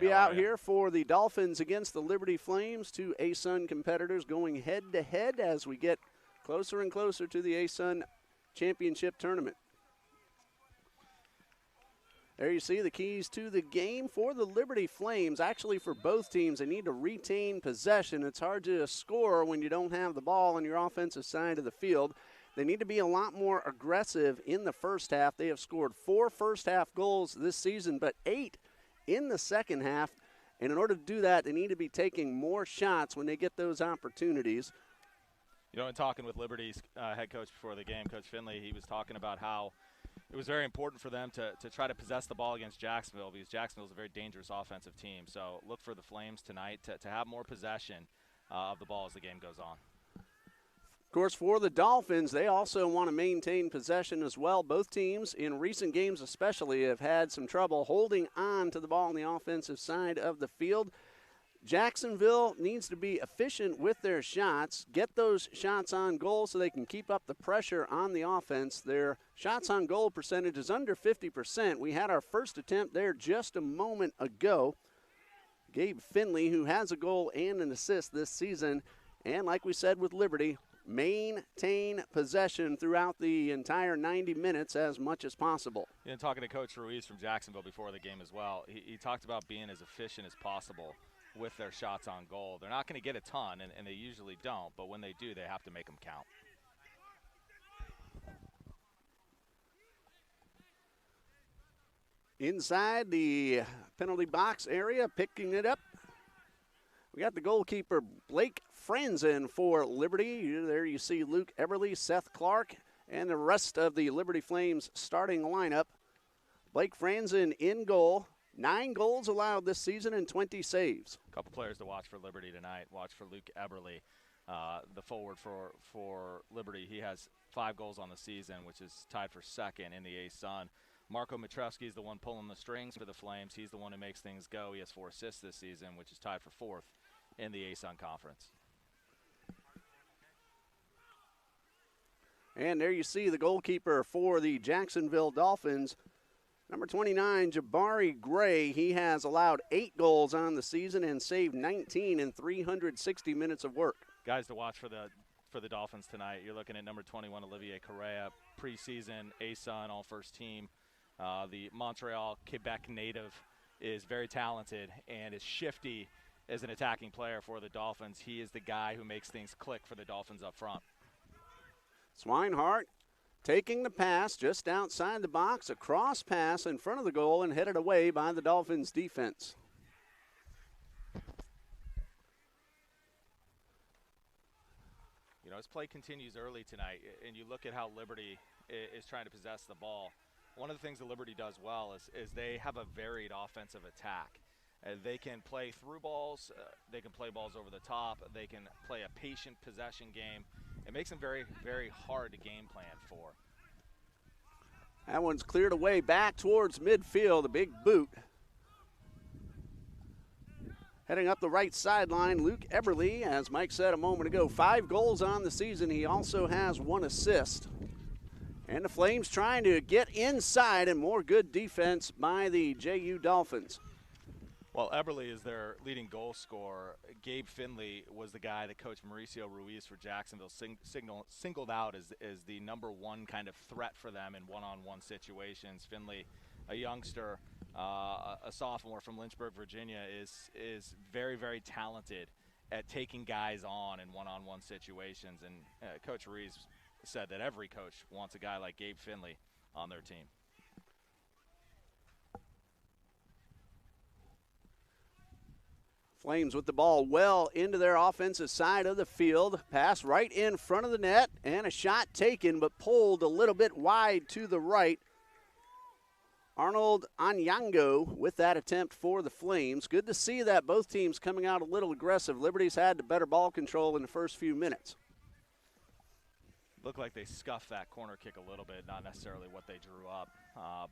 Be out here for the Dolphins against the Liberty Flames, two ASUN competitors going head-to-head as we get closer and closer to the ASUN Championship Tournament. There you see the keys to the game for the Liberty Flames. Actually, for both teams, they need to retain possession. It's hard to score when you don't have the ball on your offensive side of the field. They need to be a lot more aggressive in the first half. They have scored 4 first-half goals this season, but 8 in the second half. And in order to do that, they need to be taking more shots when they get those opportunities. You know, in talking with Liberty's head coach before the game, Coach Finley, he was talking about how it was very important for them to try to possess the ball against Jacksonville because Jacksonville is a very dangerous offensive team. So look for the Flames tonight to have more possession of the ball as the game goes on. Of course, for the Dolphins, they also want to maintain possession as well. Both teams, in recent games especially, have had some trouble holding on to the ball on the offensive side of the field. Jacksonville needs to be efficient with their shots, get those shots on goal so they can keep up the pressure on the offense. Their shots on goal percentage is under 50%. We had our first attempt there just a moment ago. Gabe Finley, who has a goal and an assist this season, and like we said with Liberty, maintain possession throughout the entire 90 minutes as much as possible. Yeah, and talking to Coach Ruiz from Jacksonville before the game as well, he talked about being as efficient as possible with their shots on goal. They're not going to get a ton, and they usually don't, but when they do, they have to make them count. Inside the penalty box area, picking it up, we got the goalkeeper, Blake Franzen, for Liberty. There you see Luke Eberly, Seth Clark, and the rest of the Liberty Flames starting lineup. Blake Franzen in goal. 9 goals allowed this season and 20 saves. A couple players to watch for Liberty tonight. Watch for Luke Eberly, the forward for Liberty. He has 5 goals on the season, which is tied for second in the ASUN. Marco Matrevsky is the one pulling the strings for the Flames. He's the one who makes things go. He has 4 assists this season, which is tied for 4th in the ASUN Conference. And there you see the goalkeeper for the Jacksonville Dolphins, number 29, Jabari Gray. He has allowed 8 goals on the season and saved 19 in 360 minutes of work. Guys to watch for the Dolphins tonight, you're looking at number 21, Olivier Correa, preseason ASUN all-first team. The Montreal, Quebec native is very talented and is shifty as an attacking player for the Dolphins. He is the guy who makes things click for the Dolphins up front. Swinehart taking the pass just outside the box, a cross pass in front of the goal and headed away by the Dolphins defense. You know, as play continues early tonight, and you look at how Liberty is trying to possess the ball, one of the things that Liberty does well is they have a varied offensive attack. They can play through balls, they can play balls over the top, they can play a patient possession game. It makes them very, very hard to game plan for. That one's cleared away back towards midfield, a big boot. Heading up the right sideline, Luke Eberly, as Mike said a moment ago, 5 goals on the season. He also has 1 assist. And the Flames trying to get inside, and more good defense by the JU Dolphins. Well, Eberly is their leading goal scorer. Gabe Finley was the guy that Coach Mauricio Ruiz for Jacksonville singled out as the number 1 kind of threat for them in one-on-one situations. Finley, a youngster, a sophomore from Lynchburg, Virginia, is very, very talented at taking guys on in one-on-one situations. And Coach Ruiz said that every coach wants a guy like Gabe Finley on their team. Flames with the ball well into their offensive side of the field. Pass right in front of the net, and a shot taken but pulled a little bit wide to the right. Arnold Anyango with that attempt for the Flames. Good to see that both teams coming out a little aggressive. Liberty's had the better ball control in the first few minutes. Looked like they scuffed that corner kick a little bit, not necessarily what they drew up.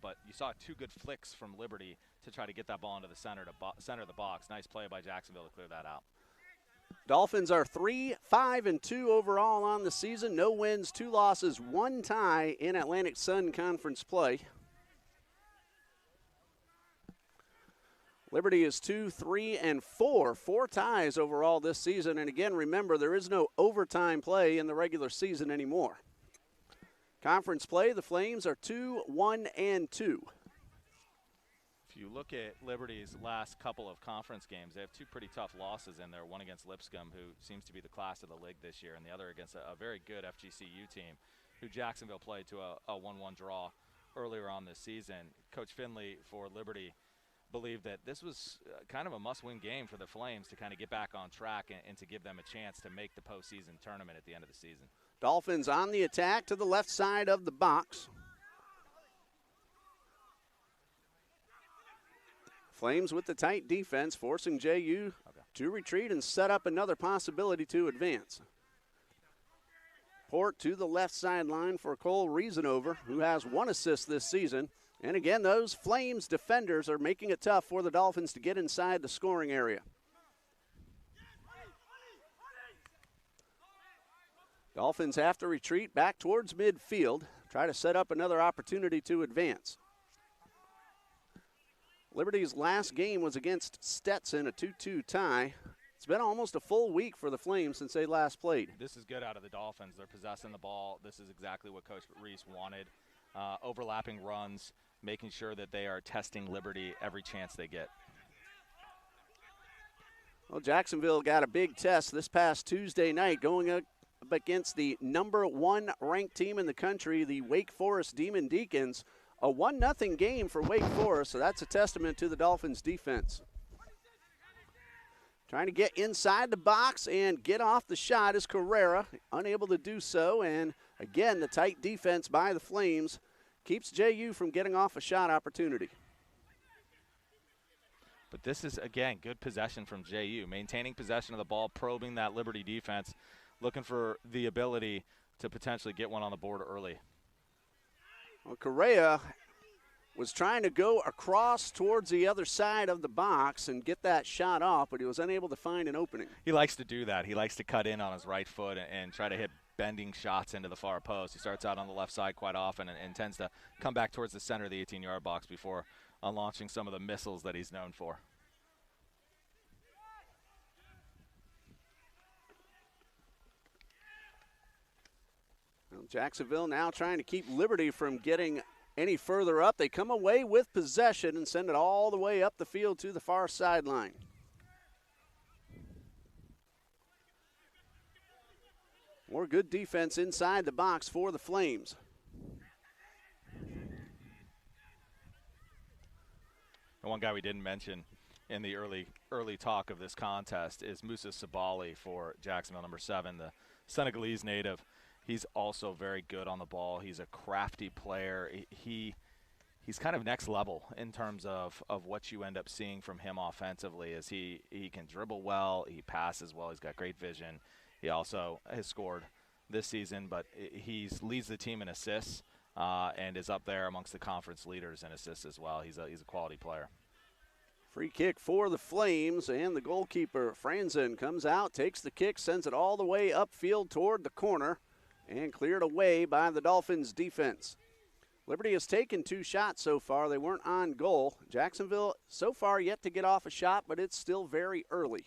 But you saw 2 good flicks from Liberty to try to get that ball into the center of the box. Nice play by Jacksonville to clear that out. Dolphins are 3-5-2 overall on the season. No wins, 2 losses, 1 tie in Atlantic Sun Conference play. Liberty is 2-3-4, 4 ties overall this season. And again, remember, there is no overtime play in the regular season anymore. Conference play, the Flames are 2-1-2. If you look at Liberty's last couple of conference games, they have 2 pretty tough losses in there, one against Lipscomb, who seems to be the class of the league this year, and the other against a very good FGCU team, who Jacksonville played to a 1-1 draw earlier on this season. Coach Finley for Liberty believed that this was kind of a must-win game for the Flames to kind of get back on track and to give them a chance to make the postseason tournament at the end of the season. Dolphins on the attack to the left side of the box. Flames with the tight defense, forcing JU to retreat and set up another possibility to advance. Port to the left sideline for Cole Reasonover, who has 1 assist this season. And again, those Flames defenders are making it tough for the Dolphins to get inside the scoring area. Dolphins have to retreat back towards midfield, try to set up another opportunity to advance. Liberty's last game was against Stetson, a 2-2 tie. It's been almost a full week for the Flames since they last played. This is good out of the Dolphins. They're possessing the ball. This is exactly what Coach Reese wanted. Overlapping runs, making sure that they are testing Liberty every chance they get. Well, Jacksonville got a big test this past Tuesday night going up against the #1 ranked team in the country, the Wake Forest Demon Deacons. A 1-0 game for Wake Forest, so that's a testament to the Dolphins' defense. Trying to get inside the box and get off the shot is Carrera, unable to do so. And again, the tight defense by the Flames keeps JU from getting off a shot opportunity. But this is, again, good possession from JU, maintaining possession of the ball, probing that Liberty defense, looking for the ability to potentially get one on the board early. Well, Correa was trying to go across towards the other side of the box and get that shot off, but he was unable to find an opening. He likes to do that. He likes to cut in on his right foot and try to hit bending shots into the far post. He starts out on the left side quite often and tends to come back towards the center of the 18-yard box before launching some of the missiles that he's known for. Well, Jacksonville now trying to keep Liberty from getting any further up. They come away with possession and send it all the way up the field to the far sideline. More good defense inside the box for the Flames. And one guy we didn't mention in the early talk of this contest is Musa Sabali for Jacksonville, #7, the Senegalese native. He's also very good on the ball. He's a crafty player. He's kind of next level in terms of what you end up seeing from him offensively, as he can dribble well, he passes well, he's got great vision. He also has scored this season, but he leads the team in assists and is up there amongst the conference leaders in assists as well. He's a quality player. Free kick for the Flames, and the goalkeeper, Franzen, comes out, takes the kick, sends it all the way upfield toward the corner, and cleared away by the Dolphins' defense. Liberty has taken 2 shots so far. They weren't on goal. Jacksonville so far yet to get off a shot, but it's still very early.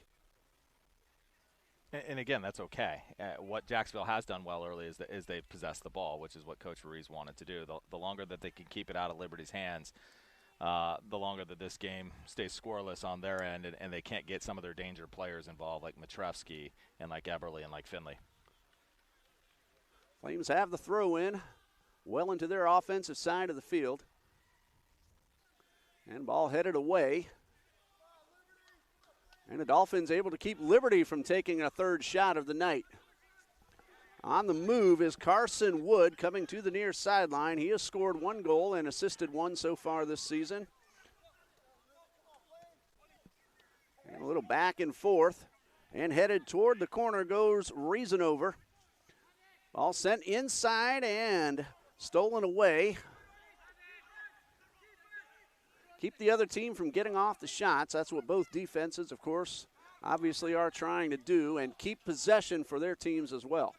And again, that's okay. What Jacksonville has done well early is they've possessed the ball, which is what Coach Ruiz wanted to do. The longer that they can keep it out of Liberty's hands, the longer that this game stays scoreless on their end, and they can't get some of their danger players involved, like Matrevsky and like Eberle and like Finley. Flames have the throw in well into their offensive side of the field. And ball headed away. And the Dolphins able to keep Liberty from taking a 3rd shot of the night. On the move is Carson Wood coming to the near sideline. He has scored 1 goal and assisted 1 so far this season. And a little back and forth. And headed toward the corner goes Reasonover. Ball sent inside and stolen away. Keep the other team from getting off the shots. That's what both defenses, of course, obviously are trying to do, and keep possession for their teams as well.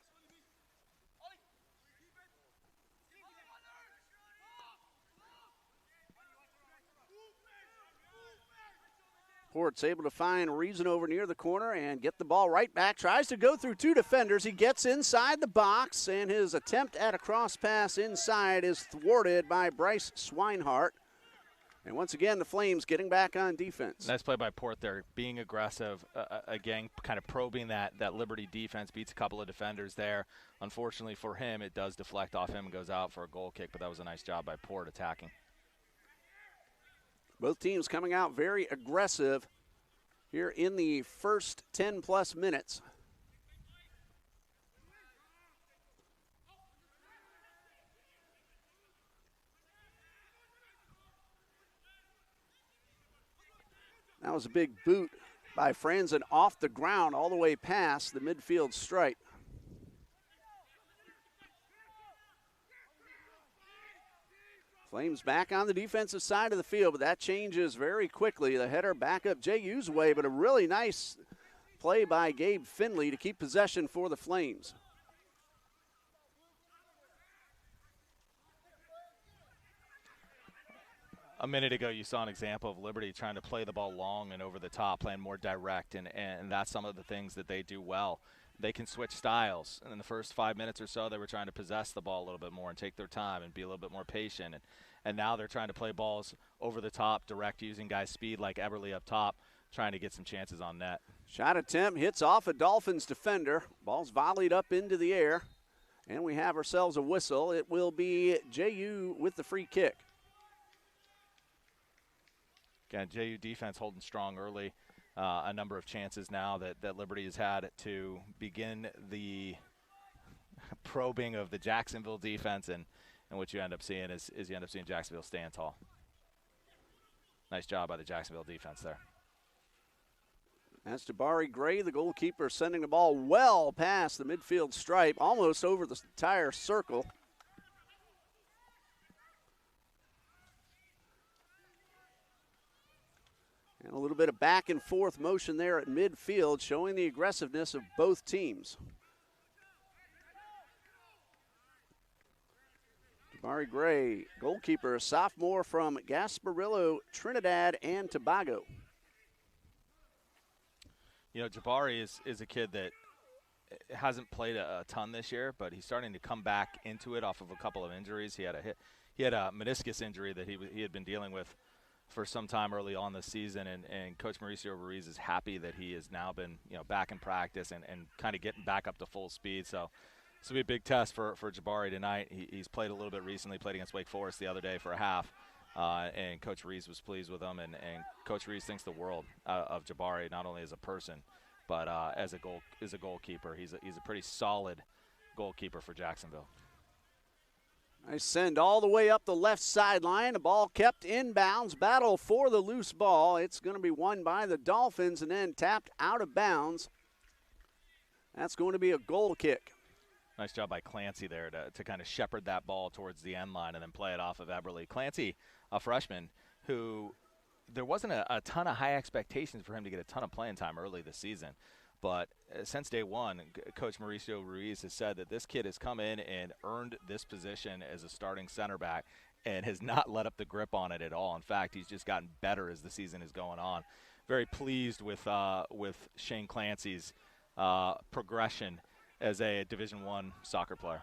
Port's able to find Reason over near the corner and get the ball right back. Tries to go through two defenders. He gets inside the box, and his attempt at a cross pass inside is thwarted by Bryce Swinehart. And once again, the Flames getting back on defense. Nice play by Port there, being aggressive, again, kind of probing that Liberty defense, beats a couple of defenders there. Unfortunately for him, it does deflect off him and goes out for a goal kick, but that was a nice job by Port attacking. Both teams coming out very aggressive here in the first 10-plus minutes. That was a big boot by Franzen off the ground all the way past the midfield stripe. Flames back on the defensive side of the field, but that changes very quickly. The header back up JU's way, but a really nice play by Gabe Finley to keep possession for the Flames. A minute ago, you saw an example of Liberty trying to play the ball long and over the top, playing more direct, and that's some of the things that they do well. They can switch styles. And in the first 5 minutes or so, they were trying to possess the ball a little bit more and take their time and be a little bit more patient. And now they're trying to play balls over the top, direct, using guys' speed like Eberle up top, trying to get some chances on net. Shot attempt hits off a Dolphins defender. Ball's volleyed up into the air. And we have ourselves a whistle. It will be JU with the free kick. Again, JU defense holding strong early. A number of chances now that Liberty has had to begin the probing of the Jacksonville defense, and what you end up seeing is you end up seeing Jacksonville stand tall. Nice job by the Jacksonville defense there. That's Jabari Gray, the goalkeeper, sending the ball well past the midfield stripe, almost over the entire circle. And a little bit of back and forth motion there at midfield, showing the aggressiveness of both teams. Jabari Gray, goalkeeper, a sophomore from Gasparillo, Trinidad and Tobago. You know, Jabari is a kid that hasn't played a ton this year, but he's starting to come back into it off of a couple of injuries. He had a meniscus injury that he had been dealing with for some time early on this season, and Coach Mauricio Ruiz is happy that he has now been, back in practice and kind of getting back up to full speed. So this will be a big test for Jabari tonight. He's played a little bit recently, played against Wake Forest the other day for a half, and Coach Ruiz was pleased with him, and Coach Ruiz thinks the world of Jabari, not only as a person, but as a goalkeeper. He's a pretty solid goalkeeper for Jacksonville. Nice send all the way up the left sideline. The ball kept inbounds. Battle for the loose ball. It's going to be won by the Dolphins and then tapped out of bounds. That's going to be a goal kick. Nice job by Clancy there to kind of shepherd that ball towards the end line and then play it off of Eberle. Clancy, a freshman who there wasn't a ton of high expectations for him to get a ton of playing time early this season. But since day one, Coach Mauricio Ruiz has said that this kid has come in and earned this position as a starting center back and has not let up the grip on it at all. In fact, he's just gotten better as the season is going on. Very pleased with Shane Clancy's progression as a Division I soccer player.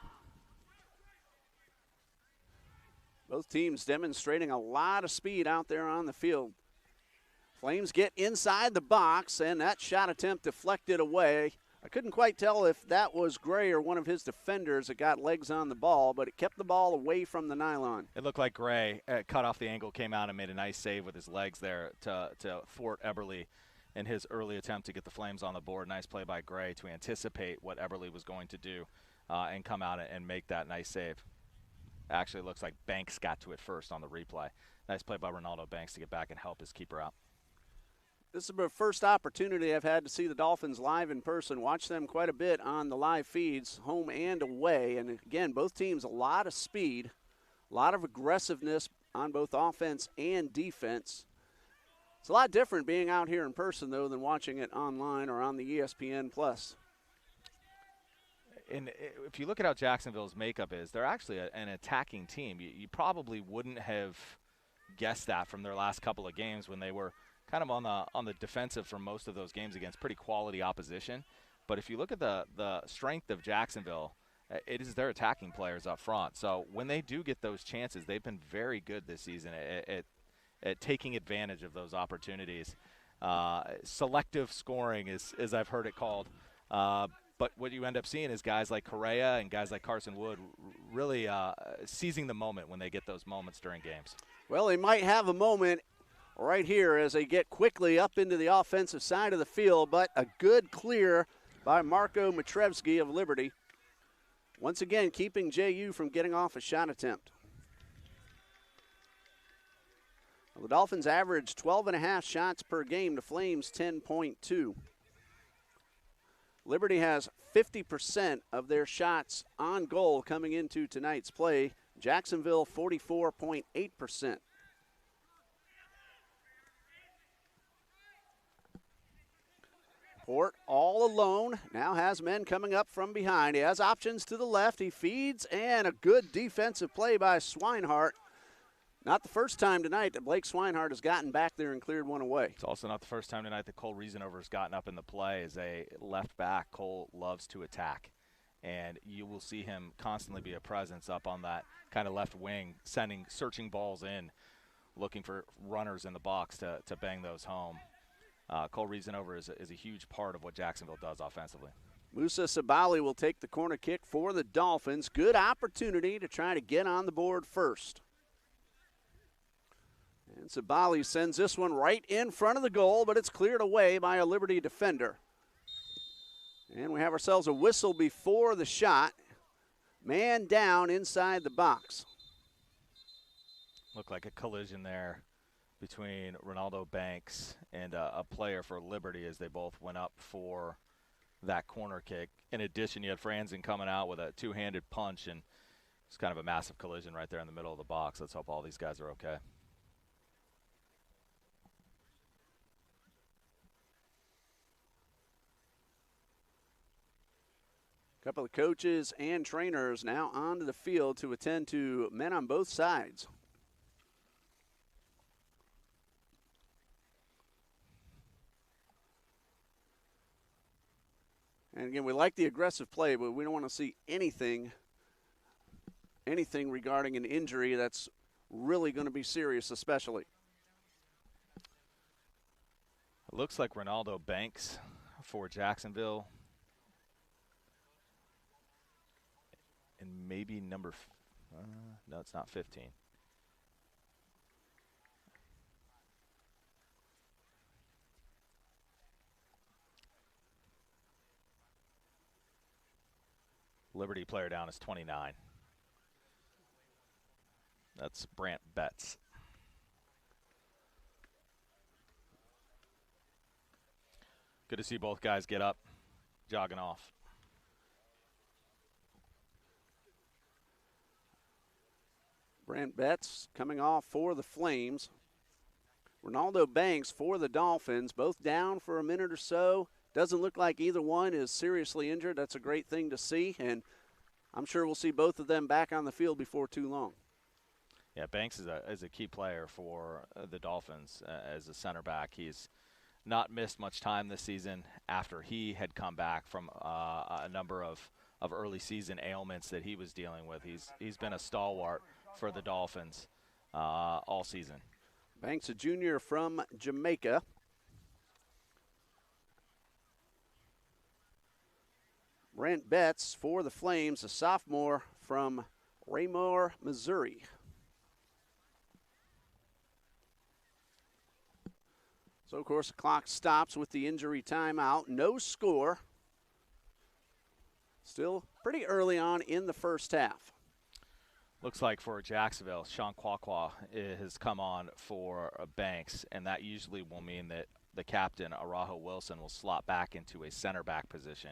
Both teams demonstrating a lot of speed out there on the field. Flames get inside the box, and that shot attempt deflected away. I couldn't quite tell if that was Gray or one of his defenders that got legs on the ball, but it kept the ball away from the nylon. It looked like Gray cut off the angle, came out and made a nice save with his legs there to thwart Eberle in his early attempt to get the Flames on the board. Nice play by Gray to anticipate what Eberle was going to do and come out and make that nice save. Actually, looks like Banks got to it first on the replay. Nice play by Ronaldo Banks to get back and help his keeper out. This is the first opportunity I've had to see the Dolphins live in person. Watch them quite a bit on the live feeds, home and away. And again, both teams, a lot of speed, a lot of aggressiveness on both offense and defense. It's a lot different being out here in person, though, than watching it online or on the ESPN+. And if you look at how Jacksonville's makeup is, they're actually an attacking team. You probably wouldn't have guessed that from their last couple of games when they were kind of on the defensive for most of those games against pretty quality opposition. But if you look at the strength of Jacksonville, it is their attacking players up front. So when they do get those chances, they've been very good this season at taking advantage of those opportunities. Selective scoring is, as I've heard it called. But what you end up seeing is guys like Correa and guys like Carson Wood really seizing the moment when they get those moments during games. Well, they might have a moment right here as they get quickly up into the offensive side of the field, but a good clear by Marco Matrevsky of Liberty. Once again, keeping JU from getting off a shot attempt. Well, the Dolphins average 12.5 shots per game to Flames 10.2. Liberty has 50% of their shots on goal coming into tonight's play. Jacksonville 44.8%. Port all alone, now has men coming up from behind. He has options to the left, he feeds, and a good defensive play by Swinehart. Not the first time tonight that Blake Swinehart has gotten back there and cleared one away. It's also not the first time tonight that Cole Riesenover has gotten up in the play. As a left back, Cole loves to attack. And you will see him constantly be a presence up on that kind of left wing, searching balls in, looking for runners in the box to bang those home. Cole Riesenover is a huge part of what Jacksonville does offensively. Musa Sabali will take the corner kick for the Dolphins. Good opportunity to try to get on the board first. And Sabali sends this one right in front of the goal, but it's cleared away by a Liberty defender. And we have ourselves a whistle before the shot. Man down inside the box. Looked like a collision there between Ronaldo Banks and a player for Liberty as they both went up for that corner kick. In addition, you had Franzen coming out with a two-handed punch, and it's kind of a massive collision right there in the middle of the box. Let's hope all these guys are okay. A couple of coaches and trainers now onto the field to attend to men on both sides. And again, we like the aggressive play, but we don't want to see anything regarding an injury that's really going to be serious, especially. It looks like Ronaldo Banks for Jacksonville. And maybe number, no, it's not 15. Liberty player down is 29. That's Brant Betts. Good to see both guys get up, jogging off. Brant Betts coming off for the Flames. Ronaldo Banks for the Dolphins, both down for a minute or so. Doesn't look like either one is seriously injured. That's a great thing to see, and I'm sure we'll see both of them back on the field before too long. Yeah, Banks is a key player for the Dolphins as a center back. He's not missed much time this season after he had come back from a number of early season ailments that he was dealing with. He's been a stalwart for the Dolphins all season. Banks, a junior from Jamaica. Brant Betts for the Flames, a sophomore from Raymore, Missouri. So, of course, the clock stops with the injury timeout. No score. Still pretty early on in the first half. Looks like for Jacksonville, Sean Kwakwa has come on for Banks, and that usually will mean that the captain, Arajo Wilson, will slot back into a center back position.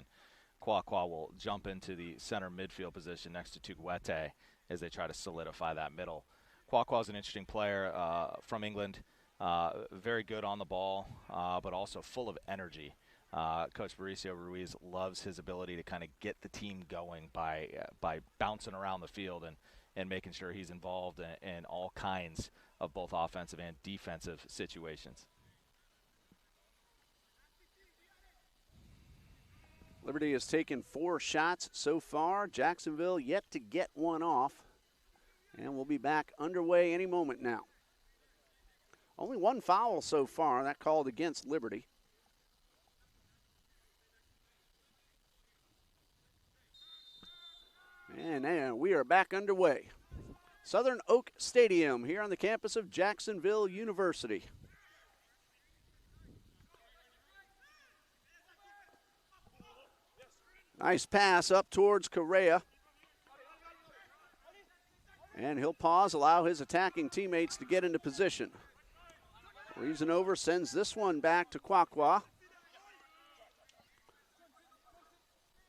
Kwakwa will jump into the center midfield position next to Tuguete as they try to solidify that middle. Kwakwa is an interesting player from England, very good on the ball, but also full of energy. Coach Mauricio Ruiz loves his ability to kind of get the team going by bouncing around the field and making sure he's involved in all kinds of both offensive and defensive situations. Liberty has taken 4 shots so far. Jacksonville yet to get one off. And we'll be back underway any moment now. Only 1 foul so far, that called against Liberty. And we are back underway. Southern Oak Stadium here on the campus of Jacksonville University. Nice pass up towards Correa. And he'll pause, allow his attacking teammates to get into position. Reason over, sends this one back to Kwakwa.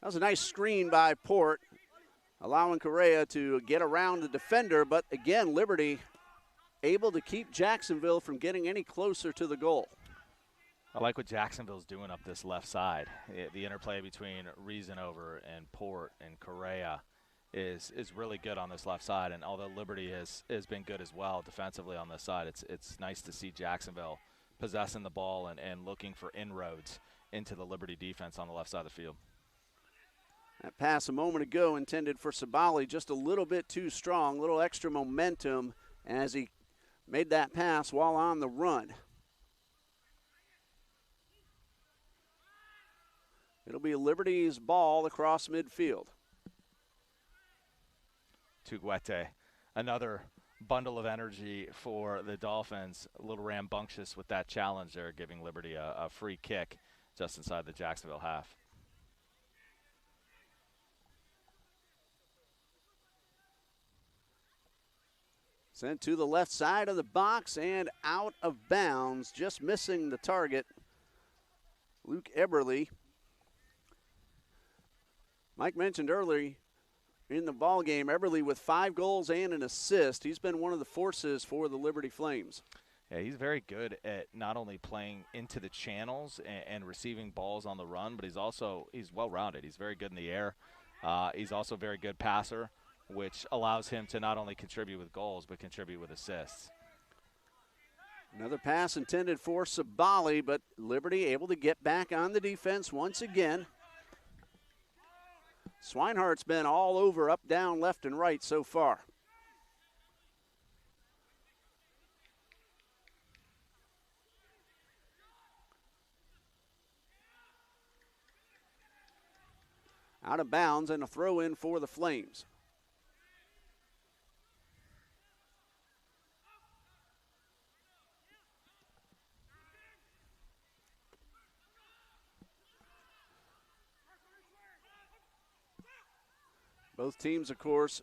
That was a nice screen by Port, allowing Correa to get around the defender, but again, Liberty able to keep Jacksonville from getting any closer to the goal. I like what Jacksonville's doing up this left side. The interplay between Reasonover and Port and Correa is really good on this left side, and although Liberty has been good as well defensively on this side, it's nice to see Jacksonville possessing the ball and looking for inroads into the Liberty defense on the left side of the field. That pass a moment ago intended for Sabali, just a little bit too strong, a little extra momentum as he made that pass while on the run. It'll be Liberty's ball across midfield. Tuguete, another bundle of energy for the Dolphins, a little rambunctious with that challenge there, giving Liberty a free kick just inside the Jacksonville half. Sent to the left side of the box and out of bounds, just missing the target. Luke Eberle. Mike mentioned earlier in the ball game, Eberle with 5 goals and an assist. He's been one of the forces for the Liberty Flames. Yeah, he's very good at not only playing into the channels and receiving balls on the run, but he's well-rounded. He's very good in the air. He's also a very good passer, which allows him to not only contribute with goals, but contribute with assists. Another pass intended for Sabali, but Liberty able to get back on the defense once again. Swinehart's been all over, up, down, left, and right so far. Out of bounds and a throw in for the Flames. Both teams, of course,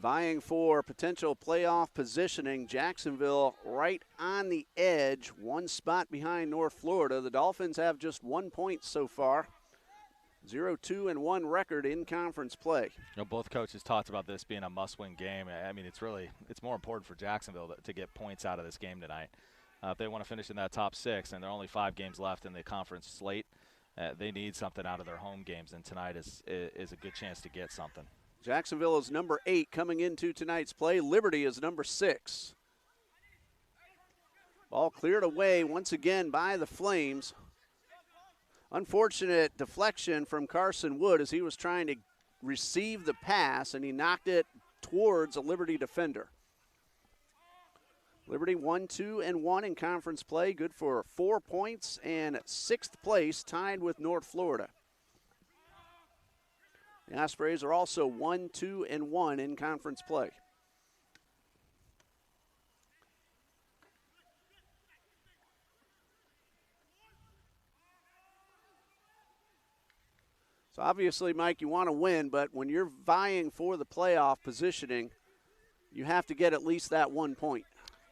vying for potential playoff positioning. Jacksonville right on the edge, 1 spot behind North Florida. The Dolphins have just 1 point so far. 0-2-1 record in conference play. Both coaches talked about this being a must-win game. I mean, it's more important for Jacksonville to get points out of this game tonight. If they want to finish in that top 6, and there are only 5 games left in the conference slate, they need something out of their home games, and tonight is a good chance to get something. Jacksonville is number 8 coming into tonight's play. Liberty is number 6. Ball cleared away once again by the Flames. Unfortunate deflection from Carson Wood as he was trying to receive the pass, and he knocked it towards a Liberty defender. Liberty 1-2-1 in conference play, good for 4 points and 6th place, tied with North Florida. The Ospreys are also 1-2-1 in conference play. So obviously, Mike, you want to win, but when you're vying for the playoff positioning, you have to get at least that 1 point.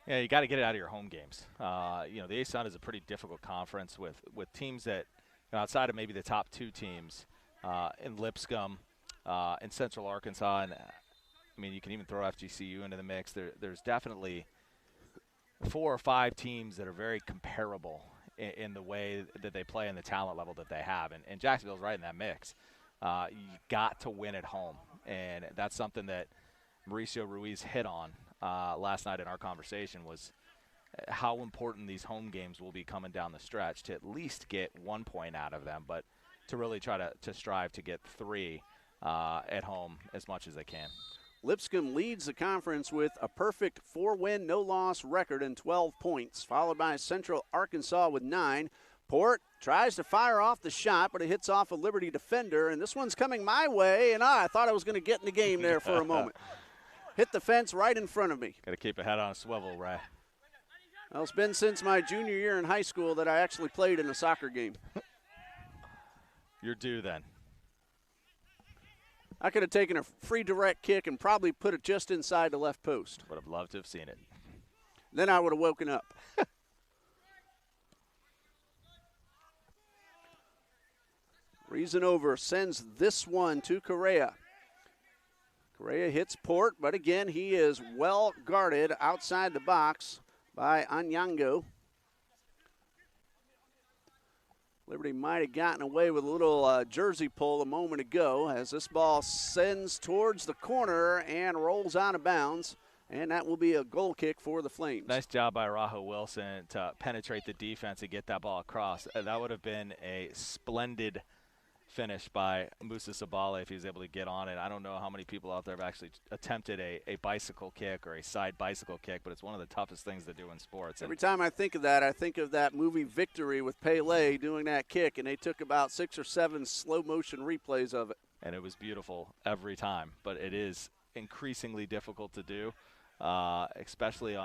Yeah, you got to get it out of your home games. The ASUN is a pretty difficult conference with teams that, outside of maybe the top 2 teams in Lipscomb, in Central Arkansas, and I mean you can even throw FGCU into the mix. There's definitely 4 or 5 teams that are very comparable in the way that they play and the talent level that they have, and Jacksonville's right in that mix. You got to win at home, and that's something that Mauricio Ruiz hit on last night in our conversation, was how important these home games will be coming down the stretch to at least get 1 point out of them. But to really try to strive to get 3 at home as much as they can. Lipscomb leads the conference with a perfect 4-win, no-loss record and 12 points, followed by Central Arkansas with 9. Port tries to fire off the shot, but it hits off a Liberty defender, and this one's coming my way, and I thought I was going to get in the game there for a moment. Hit the fence right in front of me. Got to keep a head on a swivel, Ray. Well, it's been since my junior year in high school that I actually played in a soccer game. You're due then. I could have taken a free direct kick and probably put it just inside the left post. Would have loved to have seen it. Then I would have woken up. Reasonover sends this one to Correa. Correa hits Port, but again, he is well guarded outside the box by Anyango. Liberty might have gotten away with a little jersey pull a moment ago as this ball sends towards the corner and rolls out of bounds, and that will be a goal kick for the Flames. Nice job by Raho Wilson to penetrate the defense and get that ball across. That would have been a splendid finish by Musa Sabale if he was able to get on it. I don't know how many people out there have actually attempted a bicycle kick or a side bicycle kick, but it's one of the toughest things to do in sports. Every time I think of that, I think of that movie Victory with Pele doing that kick, and they took about 6 or 7 slow-motion replays of it. And it was beautiful every time, but it is increasingly difficult to do, especially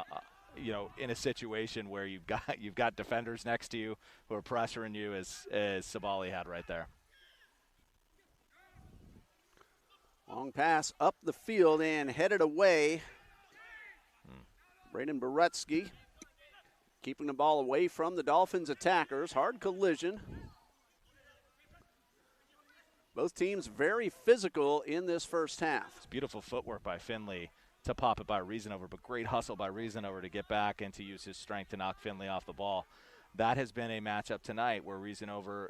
in a situation where you've got defenders next to you who are pressuring you as Sabale had right there. Long pass up the field and headed away. Braden Boretsky keeping the ball away from the Dolphins attackers. Hard collision. Both teams very physical in this first half. It's beautiful footwork by Finley to pop it by Reasonover, but great hustle by Reasonover to get back and to use his strength to knock Finley off the ball. That has been a matchup tonight where Reasonover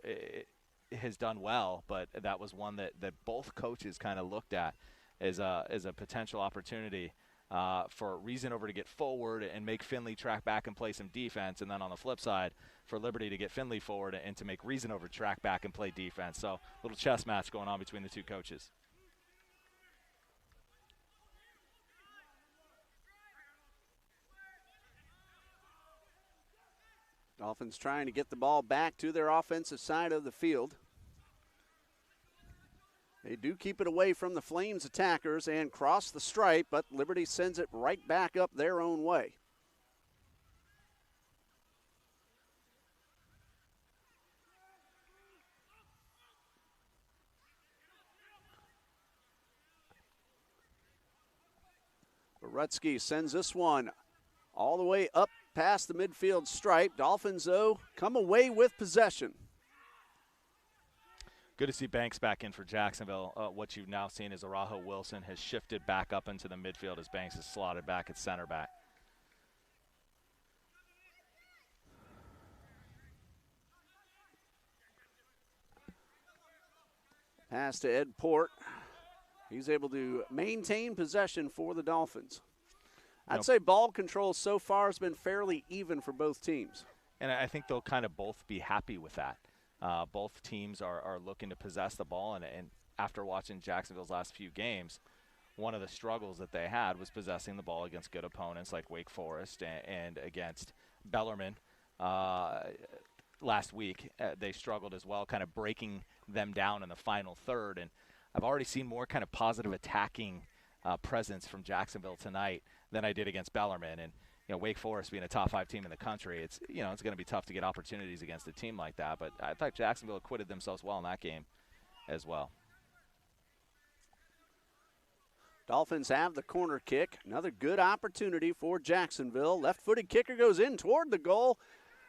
has done well, but that was one that both coaches kind of looked at as a potential opportunity for Reasonover to get forward and make Finley track back and play some defense, and then on the flip side for Liberty to get Finley forward and to make Reasonover track back and play defense. So a little chess match going on between the two coaches. Dolphins trying to get the ball back to their offensive side of the field. They do keep it away from the Flames attackers and cross the stripe, but Liberty sends it right back up their own way. Boretsky sends this one all the way up past the midfield stripe. Dolphins, though, come away with possession. Good to see Banks back in for Jacksonville. What you've now seen is Arajo Wilson has shifted back up into the midfield as Banks is slotted back at center back. Pass to Ed Port. He's able to maintain possession for the Dolphins. I'd say ball control so far has been fairly even for both teams. And I think they'll kind of both be happy with that. Both teams are looking to possess the ball, and after watching Jacksonville's last few games, one of the struggles that they had was possessing the ball against good opponents like Wake Forest and against Bellarmine last week. They struggled as well, kind of breaking them down in the final third. And I've already seen more kind of positive attacking presence from Jacksonville tonight than I did against Bellarmine. And Wake Forest being a top 5 team in the country, it's going to be tough to get opportunities against a team like that. But I thought Jacksonville acquitted themselves well in that game as well. Dolphins have the corner kick. Another good opportunity for Jacksonville. Left-footed kicker goes in toward the goal,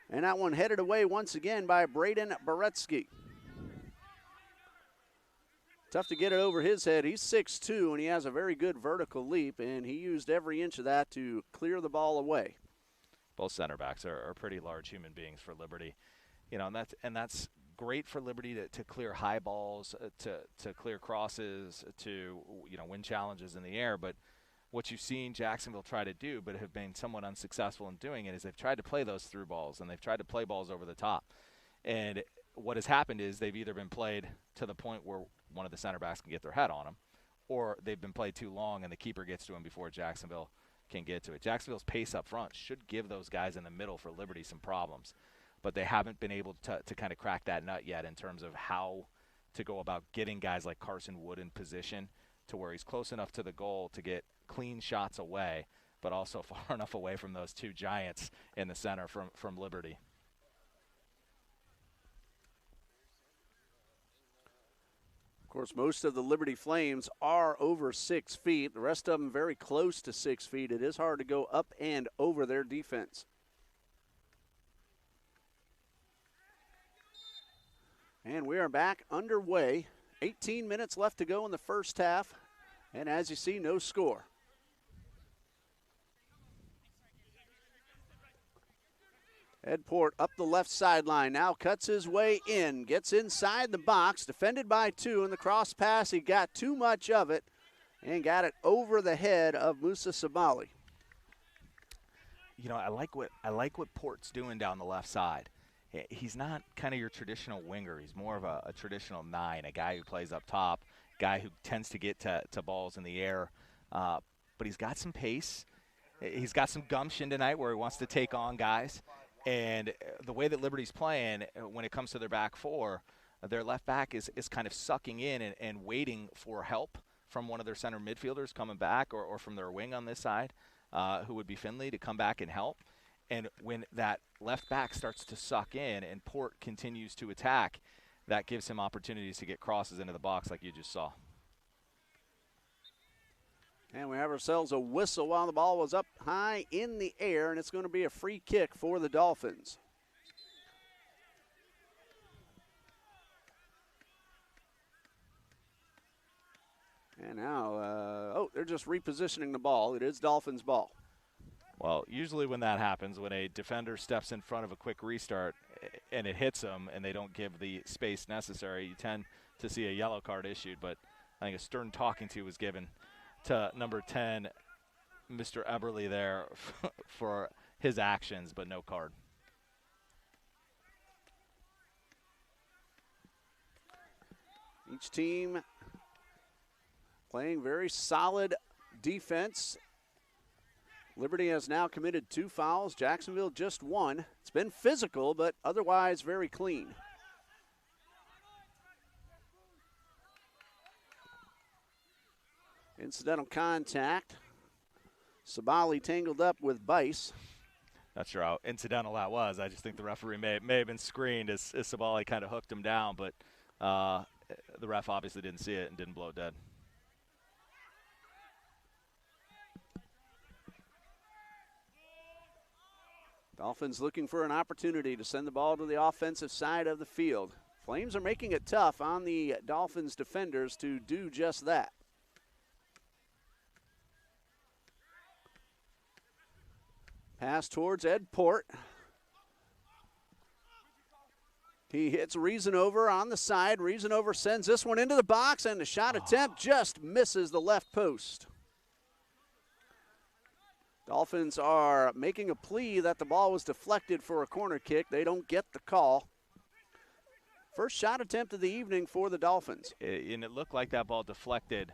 and that one headed away once again by Braden Boretsky. Tough to get it over his head. He's 6'2", and he has a very good vertical leap, and he used every inch of that to clear the ball away. Both center backs are pretty large human beings for Liberty. And that's great for Liberty to clear high balls, to clear crosses, to win challenges in the air. But what you've seen Jacksonville try to do, but have been somewhat unsuccessful in doing it, is they've tried to play those through balls, and they've tried to play balls over the top. And what has happened is they've either been played to the point where one of the center backs can get their head on them, or they've been played too long and the keeper gets to him before Jacksonville can get to it. Jacksonville's pace up front should give those guys in the middle for Liberty some problems, but they haven't been able to kind of crack that nut yet in terms of how to go about getting guys like Carson Wood in position to where he's close enough to the goal to get clean shots away, but also far enough away from those two giants in the center from Liberty. Of course, most of the Liberty Flames are over 6 feet. The rest of them very close to 6 feet. It is hard to go up and over their defense. And we are back underway. 18 minutes left to go in the first half. And as you see, no score. Ed Port up the left sideline, now cuts his way in, gets inside the box, defended by 2, and the cross pass, he got too much of it and got it over the head of Musa Sabali. You know, I like what Port's doing down the left side. He's not kind of your traditional winger. He's more of a traditional 9, a guy who plays up top, guy who tends to get to balls in the air. But he's got some pace. He's got some gumption tonight where he wants to take on guys. And the way that Liberty's playing, when it comes to their back four, their left back is kind of sucking in and waiting for help from one of their center midfielders coming back or from their wing on this side, who would be Finley, to come back and help. And when that left back starts to suck in and Port continues to attack, that gives him opportunities to get crosses into the box like you just saw. And we have ourselves a whistle while the ball was up high in the air, and it's going to be a free kick for the Dolphins. And now, they're just repositioning the ball. It is Dolphins' ball. Well, usually when that happens, when a defender steps in front of a quick restart and it hits them and they don't give the space necessary, you tend to see a yellow card issued. But I think a stern talking to was given to number 10, Mr. Eberle there for his actions, but no card. Each team playing very solid defense. Liberty has now committed 2 fouls. Jacksonville just 1. It's been physical, but otherwise very clean. Incidental contact. Sabali tangled up with Bice. Not sure how incidental that was. I just think the referee may have been screened as Sabali kind of hooked him down, but the ref obviously didn't see it and didn't blow dead. Dolphins looking for an opportunity to send the ball to the offensive side of the field. Flames are making it tough on the Dolphins defenders to do just that. Pass towards Ed Port. He hits Reasonover on the side. Reasonover sends this one into the box, and the shot attempt just misses the left post. Dolphins are making a plea that the ball was deflected for a corner kick. They don't get the call. First shot attempt of the evening for the Dolphins. And it looked like that ball deflected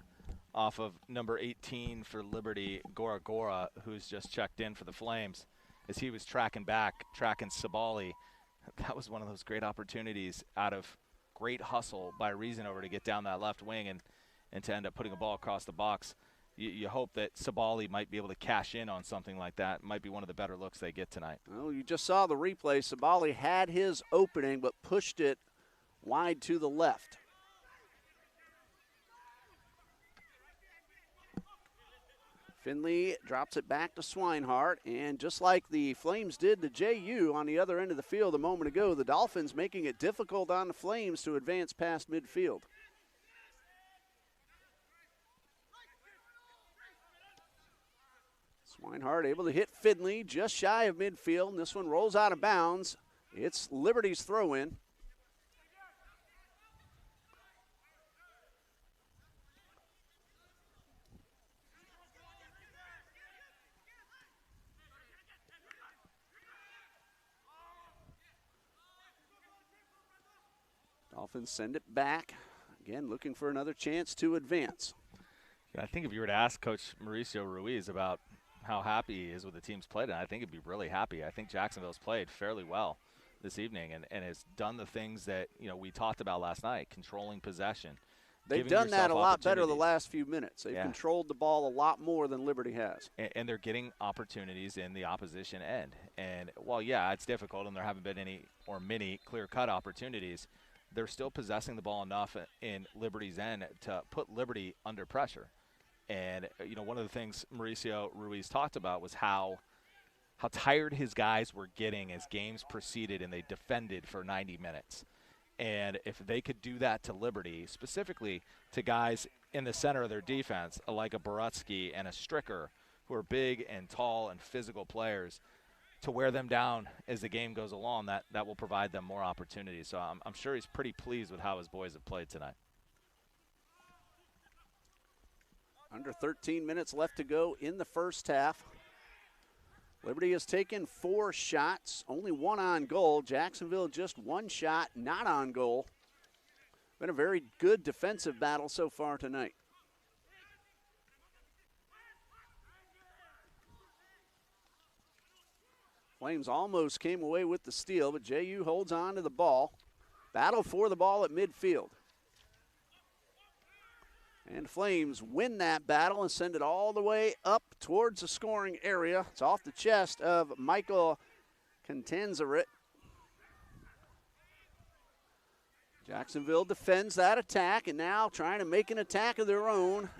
off of number 18 for Liberty, Gora, who's just checked in for the Flames. As he was tracking Sabali, that was one of those great opportunities out of great hustle by Reasonover to get down that left wing and to end up putting a ball across the box. You hope that Sabali might be able to cash in on something like that. Might be one of the better looks they get tonight. Well, you just saw the replay. Sabali had his opening but pushed it wide to the left. Finley drops it back to Swinehart, and just like the Flames did to JU on the other end of the field a moment ago, the Dolphins making it difficult on the Flames to advance past midfield. Swinehart able to hit Finley just shy of midfield, and this one rolls out of bounds. It's Liberty's throw-in. Dolphins send it back. Again, looking for another chance to advance. I think if you were to ask Coach Mauricio Ruiz about how happy he is with the team's played, I think he'd be really happy. I think Jacksonville's played fairly well this evening and has done the things that we talked about last night, controlling possession. They've done that a lot better the last few minutes. They've controlled the ball a lot more than Liberty has. And they're getting opportunities in the opposition end. And while, it's difficult and there haven't been any or many clear-cut opportunities, they're still possessing the ball enough in Liberty's end to put Liberty under pressure. And, one of the things Mauricio Ruiz talked about was how tired his guys were getting as games proceeded and they defended for 90 minutes. And if they could do that to Liberty, specifically to guys in the center of their defense, like a Borutsky and a Stricker, who are big and tall and physical players, to wear them down as the game goes along, that will provide them more opportunities. So I'm sure he's pretty pleased with how his boys have played tonight. Under 13 minutes left to go in the first half. Liberty has taken 4 shots, only 1 on goal. Jacksonville just 1 shot, not on goal. Been a very good defensive battle so far tonight. Flames almost came away with the steal, but JU holds on to the ball. Battle for the ball at midfield. And Flames win that battle and send it all the way up towards the scoring area. It's off the chest of Michael Contanzarit. Jacksonville defends that attack and now trying to make an attack of their own.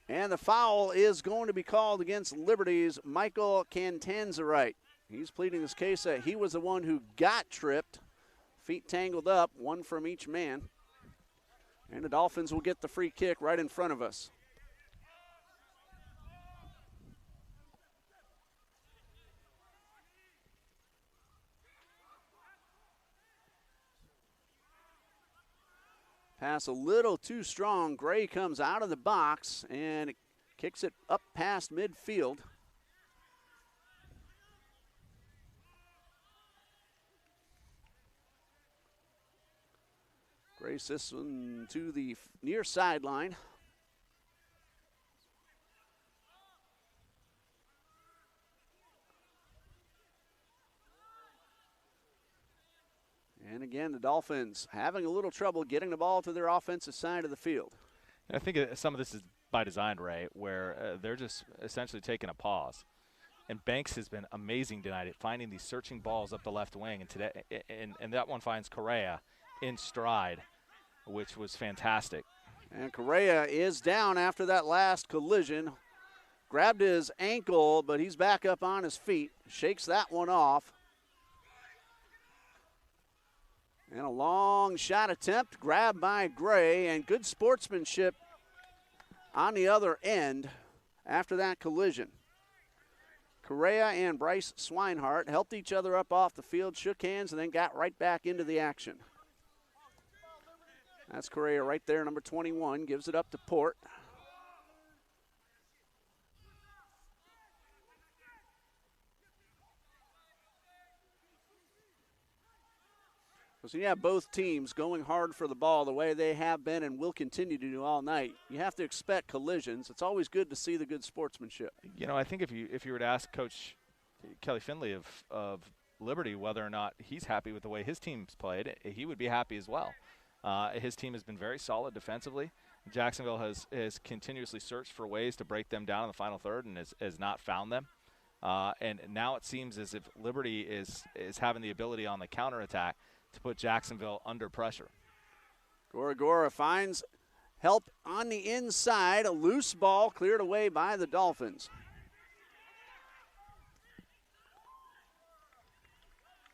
And the foul is going to be called against Liberty's Michael Contanzarit. He's pleading his case that he was the one who got tripped. Feet tangled up, 1 from each man. And the Dolphins will get the free kick right in front of us. Pass a little too strong. Gray comes out of the box and kicks it up past midfield. Race this one to the near sideline. And again, the Dolphins having a little trouble getting the ball to their offensive side of the field. I think some of this is by design, Ray, where they're just essentially taking a pause. And Banks has been amazing tonight at finding these searching balls up the left wing. And today, and that one finds Correa in stride, which was fantastic. And Correa is down after that last collision. Grabbed his ankle, but he's back up on his feet. Shakes that one off. And a long shot attempt, grabbed by Gray, and good sportsmanship on the other end after that collision. Correa and Bryce Swinehart helped each other up off the field, shook hands, and then got right back into the action. That's Correa right there, number 21, gives it up to Port. So you have both teams going hard for the ball the way they have been and will continue to do all night. You have to expect collisions. It's always good to see the good sportsmanship. I think if you were to ask Coach Kelly Finley of Liberty whether or not he's happy with the way his team's played, he would be happy as well. His team has been very solid defensively. Jacksonville has continuously searched for ways to break them down in the final third and has not found them. And now it seems as if Liberty is having the ability on the counterattack to put Jacksonville under pressure. Goragora finds help on the inside. A loose ball cleared away by the Dolphins.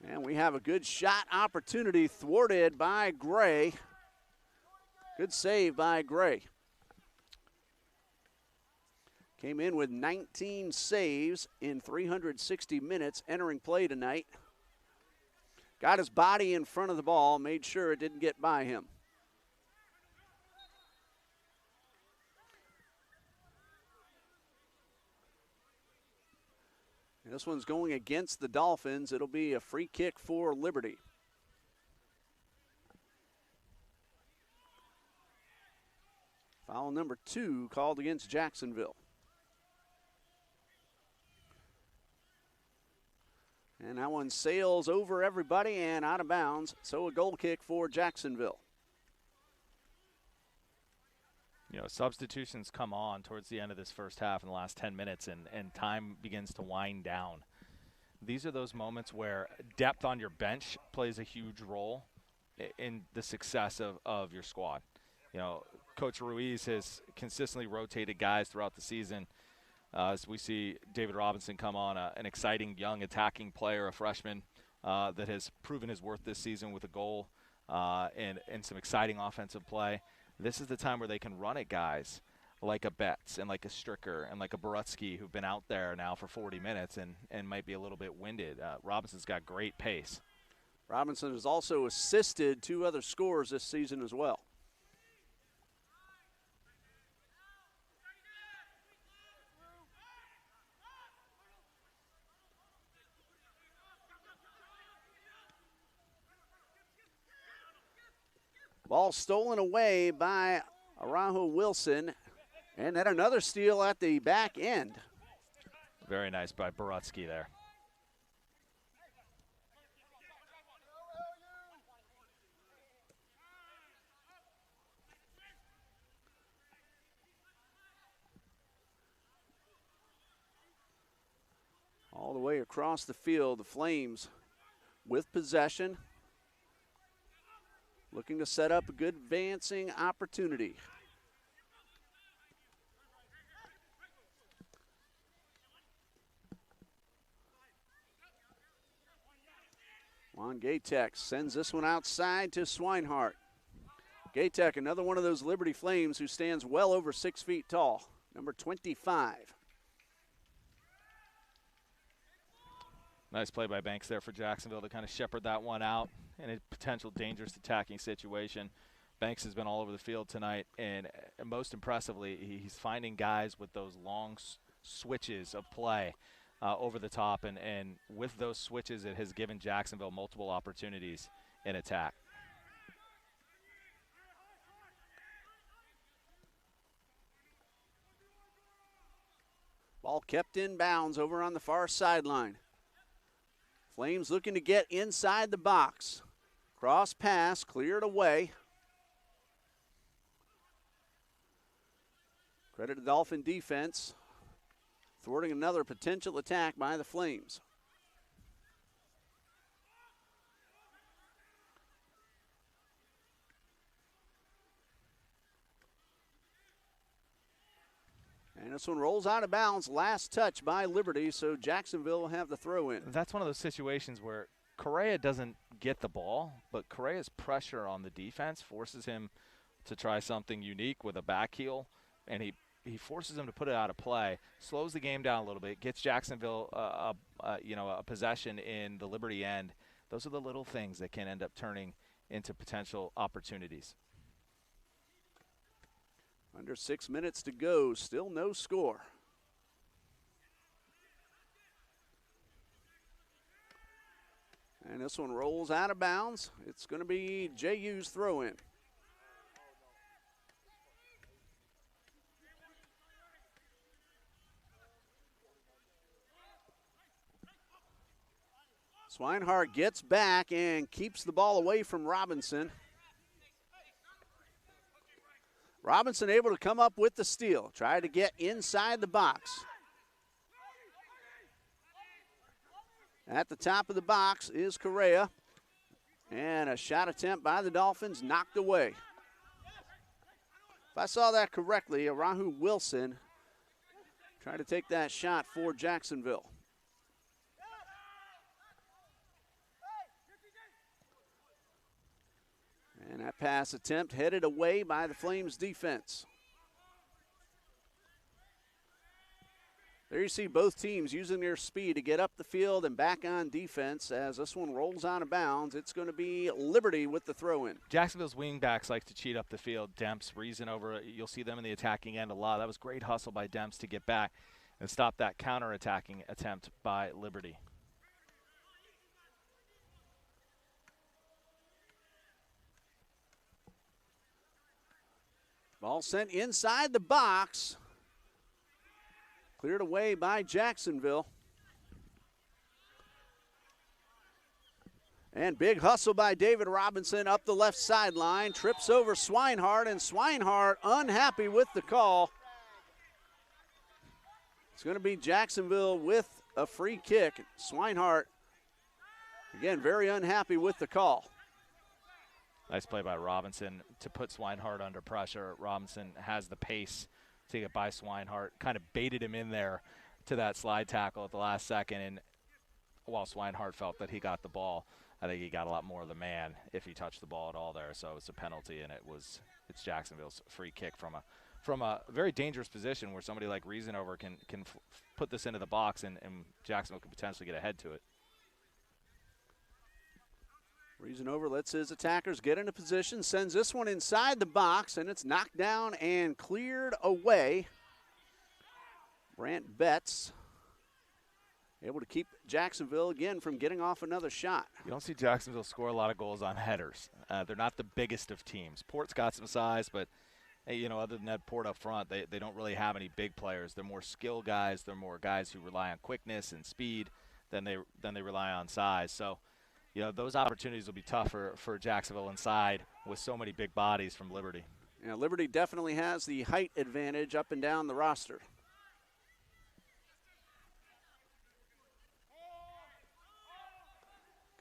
And we have a good shot opportunity thwarted by Gray. Good save by Gray. Came in with 19 saves in 360 minutes entering play tonight. Got his body in front of the ball, made sure it didn't get by him. This one's going against the Dolphins. It'll be a free kick for Liberty. Foul number 2 called against Jacksonville. And that one sails over everybody and out of bounds. So a goal kick for Jacksonville. You know, substitutions come on towards the end of this first half in the last 10 minutes, and time begins to wind down. These are those moments where depth on your bench plays a huge role in the success of your squad. You know, Coach Ruiz has consistently rotated guys throughout the season. As we see David Robinson come on, an exciting young attacking player, a freshman that has proven his worth this season with a goal and some exciting offensive play. This is the time where they can run at guys like a Betts and like a Stricker and like a Borutsky who've been out there now for 40 minutes and might be a little bit winded. Robinson's got great pace. Robinson has also assisted 2 other scorers this season as well. Ball stolen away by Araujo Wilson. And then another steal at the back end. Very nice by Borutsky there. All the way across the field, the Flames with possession, looking to set up a good advancing opportunity. Juan Gaytek sends this one outside to Swinehart. Gaytek, another one of those Liberty Flames who stands well over 6 feet tall, number 25. Nice play by Banks there for Jacksonville to kind of shepherd that one out in a potential dangerous attacking situation. Banks has been all over the field tonight, and most impressively, he's finding guys with those long switches of play over the top, and with those switches, it has given Jacksonville multiple opportunities in attack. Ball kept in bounds over on the far sideline. Flames looking to get inside the box. Cross pass, cleared away. Credit to Dolphin defense, thwarting another potential attack by the Flames. And this one rolls out of bounds. Last touch by Liberty, so Jacksonville will have the throw in. That's one of those situations where Correa doesn't get the ball, but Correa's pressure on the defense forces him to try something unique with a back heel, and he forces him to put it out of play, slows the game down a little bit, gets Jacksonville a possession in the Liberty end. Those are the little things that can end up turning into potential opportunities. Under 6 minutes to go, still no score. And this one rolls out of bounds. It's going to be JU's throw in. Swinehart gets back and keeps the ball away from Robinson. Robinson able to come up with the steal. Try to get inside the box. At the top of the box is Correa. And a shot attempt by the Dolphins knocked away. If I saw that correctly, Araujo Wilson trying to take that shot for Jacksonville. And that pass attempt headed away by the Flames defense. There you see both teams using their speed to get up the field and back on defense. As this one rolls out of bounds, it's going to be Liberty with the throw-in. Jacksonville's wingbacks like to cheat up the field. Demps, Reason over. You'll see them in the attacking end a lot. That was great hustle by Demps to get back and stop that counter-attacking attempt by Liberty. Ball sent inside the box. Cleared away by Jacksonville. And big hustle by David Robinson up the left sideline. Trips over Swinehart, and Swinehart unhappy with the call. It's going to be Jacksonville with a free kick. Swinehart, again, very unhappy with the call. Nice play by Robinson to put Swinehart under pressure. Robinson has the pace to get by Swinehart. Kind of baited him in there to that slide tackle at the last second. And while Swinehart felt that he got the ball, I think he got a lot more of the man if he touched the ball at all there. So it was a penalty, and it's Jacksonville's free kick from a very dangerous position where somebody like Reasonover can put this into the box, and Jacksonville could potentially get ahead to it. Reasonover lets his attackers get into position, sends this one inside the box, and it's knocked down and cleared away. Brant Betts able to keep Jacksonville, again, from getting off another shot. You don't see Jacksonville score a lot of goals on headers. They're not the biggest of teams. Port's got some size, but, hey, other than that Port up front, they don't really have any big players. They're more skill guys. They're more guys who rely on quickness and speed than they rely on size. So, those opportunities will be tough for Jacksonville inside with so many big bodies from Liberty. Yeah, Liberty definitely has the height advantage up and down the roster.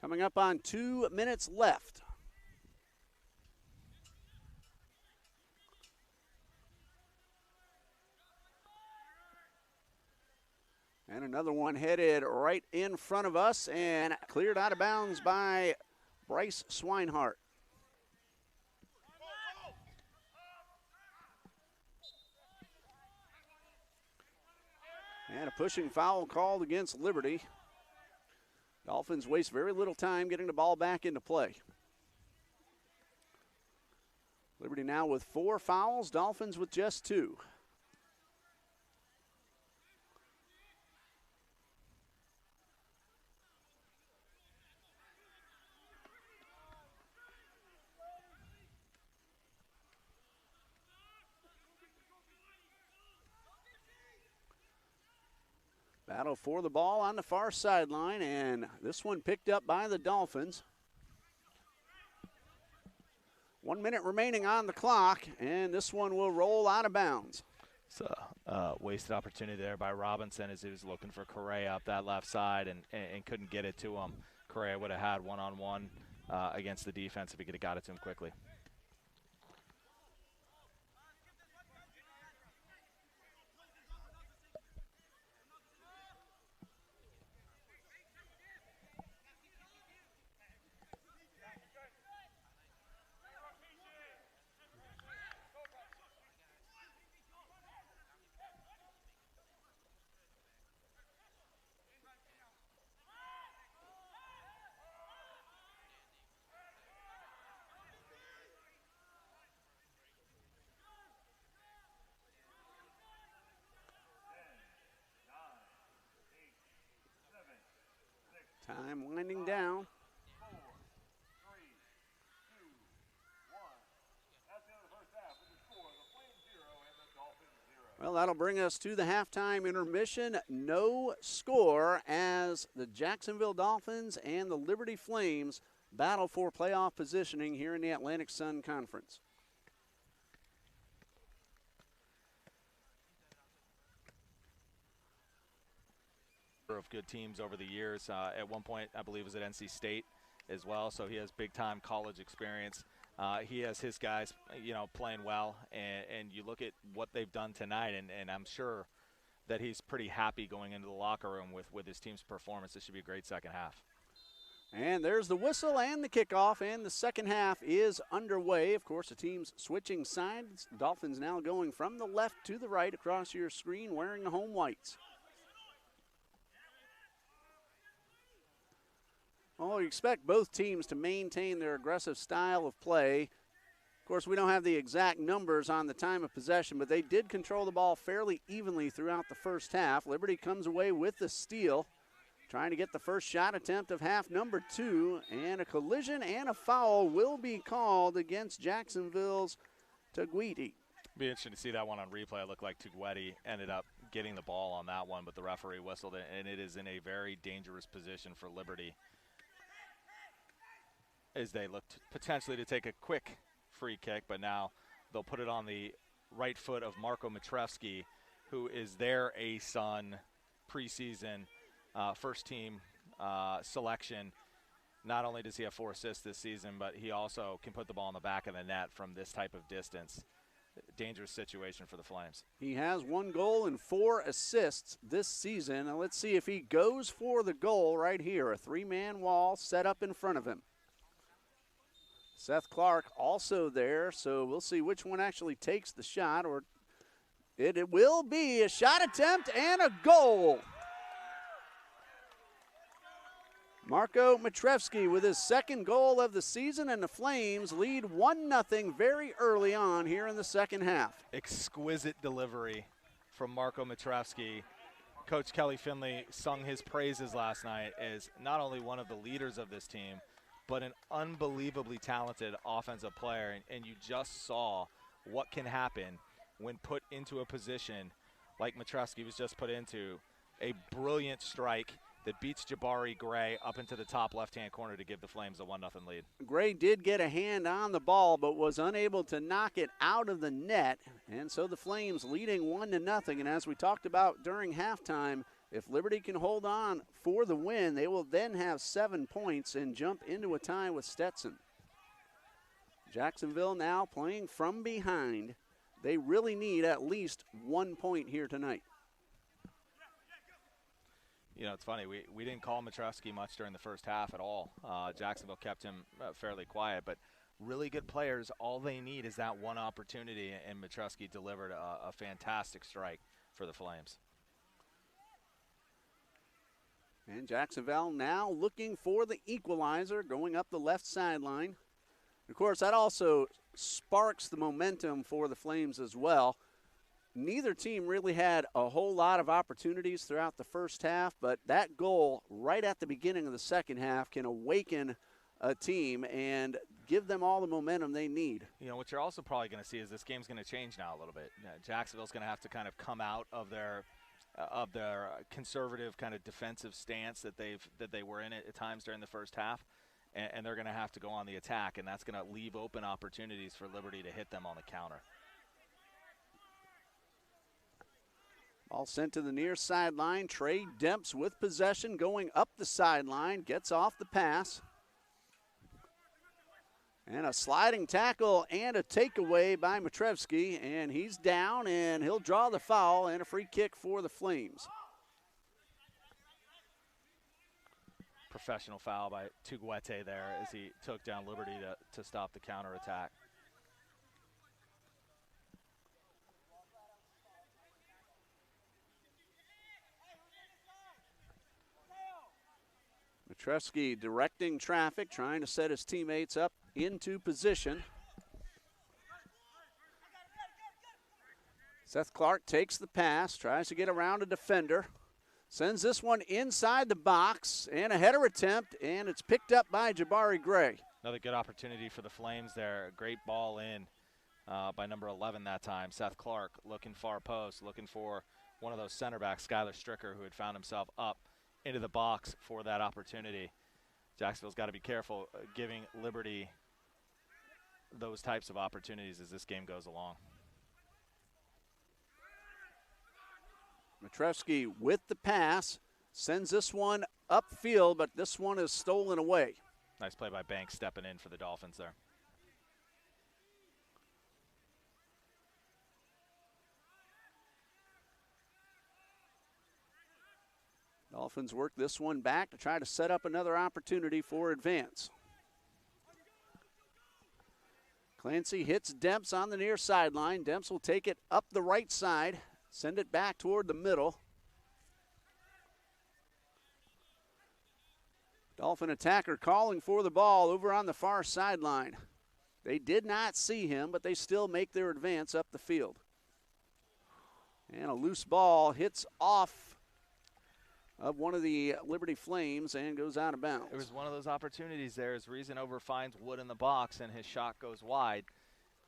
Coming up on 2 minutes left. And another one headed right in front of us and cleared out of bounds by Bryce Swinehart. And a pushing foul called against Liberty. Dolphins waste very little time getting the ball back into play. Liberty now with 4 fouls, Dolphins with just 2. Battle for the ball on the far sideline, and this one picked up by the Dolphins. 1 minute remaining on the clock, and this one will roll out of bounds. It's a wasted opportunity there by Robinson as he was looking for Correa up that left side and couldn't get it to him. Correa would have had one-on-one against the defense if he could have got it to him quickly. Time winding down. Well, that'll bring us to the halftime intermission. No score as the Jacksonville Dolphins and the Liberty Flames battle for playoff positioning here in the Atlantic Sun Conference. Of good teams over the years. At one point, I believe, was at NC State as well, so he has big-time college experience. He has his guys, playing well, and you look at what they've done tonight, and I'm sure that he's pretty happy going into the locker room with his team's performance. This should be a great second half. And there's the whistle and the kickoff, and the second half is underway. Of course, the team's switching sides. Dolphins now going from the left to the right across your screen wearing the home whites. Well, you expect both teams to maintain their aggressive style of play. Of course, we don't have the exact numbers on the time of possession, but they did control the ball fairly evenly throughout the first half. Liberty comes away with the steal, trying to get the first shot attempt of half number 2, and a collision and a foul will be called against Jacksonville's Taguiti. Be interesting to see that one on replay. It looked like Tugweti ended up getting the ball on that one, but the referee whistled it, and it is in a very dangerous position for Liberty as they looked potentially to take a quick free kick, but now they'll put it on the right foot of Marko Matrevsky, who is their A-Sun preseason first-team selection. Not only does he have 4 assists this season, but he also can put the ball in the back of the net from this type of distance. Dangerous situation for the Flames. He has 1 goal and 4 assists this season. Now let's see if he goes for the goal right here. A 3-man wall set up in front of him. Seth Clark also there, so we'll see which one actually takes the shot, or it will be a shot attempt and a goal. Marko Matrevsky with his 2nd goal of the season, and the Flames lead 1-0 very early on here in the second half. Exquisite delivery from Marko Matrevsky. Coach Kelly Finley sung his praises last night as not only one of the leaders of this team, but an unbelievably talented offensive player. And you just saw what can happen when put into a position like Matrevsky was just put into. A brilliant strike that beats Jabari Gray up into the top left-hand corner to give the Flames a 1-0 lead. Gray did get a hand on the ball, but was unable to knock it out of the net, and so the Flames leading 1-0. And as we talked about during halftime, if Liberty can hold on for the win, they will then have 7 points and jump into a tie with Stetson. Jacksonville now playing from behind. They really need at least 1 point here tonight. You know, it's funny, we didn't call Matrevsky much during the first half at all. Jacksonville kept him fairly quiet, but really good players, all they need is that one opportunity, and Matrevsky delivered a fantastic strike for the Flames. And Jacksonville now looking for the equalizer, going up the left sideline. Of course, that also sparks the momentum for the Flames as well. Neither team really had a whole lot of opportunities throughout the first half, but that goal right at the beginning of the second half can awaken a team and give them all the momentum they need. You know, what you're also probably going to see is this game's going to change now a little bit. Jacksonville's going to have to kind of come out of their conservative kind of defensive stance that they were in at times during the first half, and they're going to have to go on the attack, and that's going to leave open opportunities for Liberty to hit them on the counter. Ball sent to the near sideline. Trey Demps with possession going up the sideline. Gets off the pass. And a sliding tackle and a takeaway by Matrevsky. And he's down, and he'll draw the foul and a free kick for the Flames. Professional foul by Tugwete there as he took down Liberty to stop the counterattack. Matrevsky directing traffic, trying to set his teammates up into position. Seth Clark takes the pass, tries to get around a defender. Sends this one inside the box, and a header attempt, and it's picked up by Jabari Gray. Another good opportunity for the Flames there. A great ball in by number 11 that time. Seth Clark looking far post, looking for one of those center backs, Skylar Stricker, who had found himself up into the box for that opportunity. Jacksonville's got to be careful giving Liberty those types of opportunities as this game goes along. Matrevsky with the pass, sends this one upfield, but this one is stolen away. Nice play by Banks stepping in for the Dolphins there. Dolphins work this one back to try to set up another opportunity for advance. Clancy hits Demps on the near sideline. Demps will take it up the right side, send it back toward the middle. Dolphin attacker calling for the ball over on the far sideline. They did not see him, but they still make their advance up the field. And a loose ball hits off of one of the Liberty Flames and goes out of bounds. It was one of those opportunities there as Reasonover finds Wood in the box and his shot goes wide.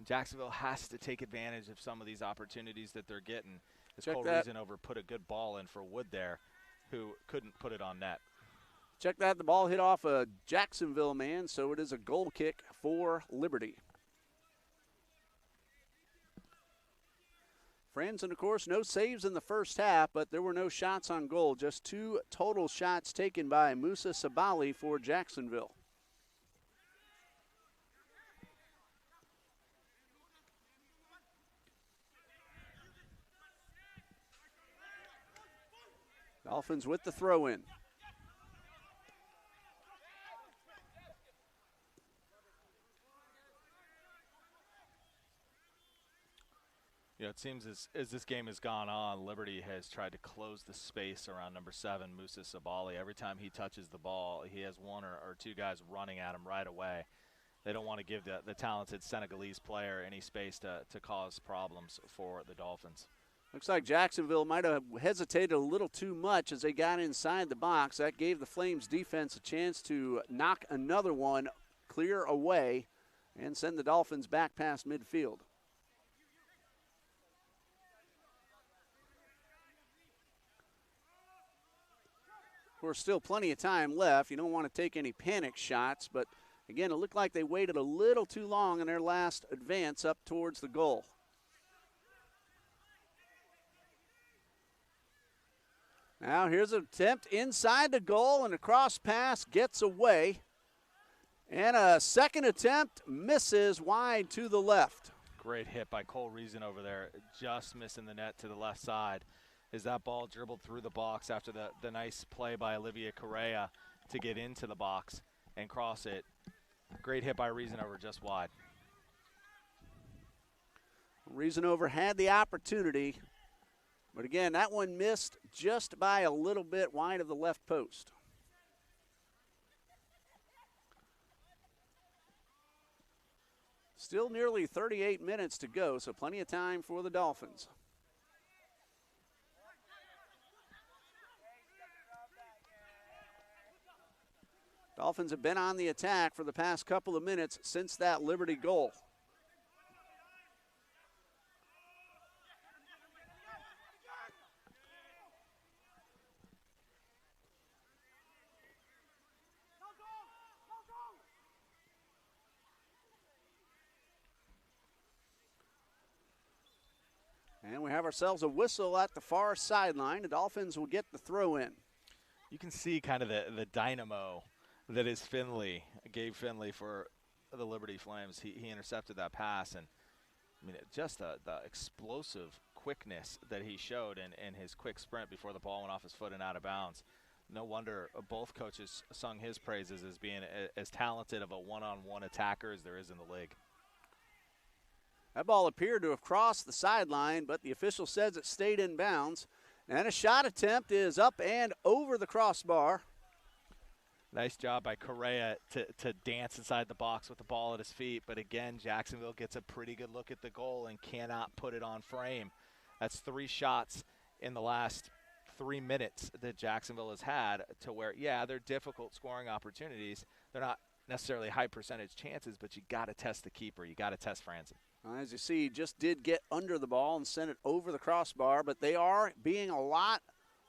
Jacksonville has to take advantage of some of these opportunities that they're getting. As Check Cole that. Reasonover put a good ball in for Wood there, who couldn't put it on net. Check that. The ball hit off a Jacksonville man, so it is a goal kick for Liberty. Friends, and of course, no saves in the first half, but there were no shots on goal. Just 2 total shots taken by Musa Sabali for Jacksonville. Dolphins with the throw-in. Yeah, it seems as this game has gone on, Liberty has tried to close the space around number 7, Musa Sabali. Every time he touches the ball, he has 1 or 2 guys running at him right away. They don't want to give the talented Senegalese player any space to cause problems for the Dolphins. Looks like Jacksonville might have hesitated a little too much as they got inside the box. That gave the Flames defense a chance to knock another one clear away and send the Dolphins back past midfield. Of course, still plenty of time left. You don't want to take any panic shots, but again, it looked like they waited a little too long in their last advance up towards the goal. Now here's an attempt inside the goal, and a cross pass gets away. And a second attempt misses wide to the left. Great hit by Cole Reason over there, just missing the net to the left side. As that ball dribbled through the box after the nice play by Olivia Correa to get into the box and cross it. Great hit by Reasonover, just wide. Reasonover had the opportunity, but again, that one missed just by a little bit wide of the left post. Still nearly 38 minutes to go, so plenty of time for the Dolphins. Dolphins have been on the attack for the past couple of minutes since that Liberty goal. And we have ourselves a whistle at the far sideline. The Dolphins will get the throw in. You can see kind of the dynamo that is Finley, Gabe Finley for the Liberty Flames. He intercepted that pass, and I mean, just the explosive quickness that he showed in his quick sprint before the ball went off his foot and out of bounds. No wonder both coaches sung his praises as being as talented of a one-on-one attacker as there is in the league. That ball appeared to have crossed the sideline, but the official says it stayed in bounds. And a shot attempt is up and over the crossbar. Nice job by Correa to dance inside the box with the ball at his feet. But again, Jacksonville gets a pretty good look at the goal and cannot put it on frame. That's 3 shots in the last 3 minutes that Jacksonville has had to where, yeah, they're difficult scoring opportunities. They're not necessarily high percentage chances, but you got to test the keeper. You got to test Franzen. As you see, he just did get under the ball and send it over the crossbar, but they are being a lot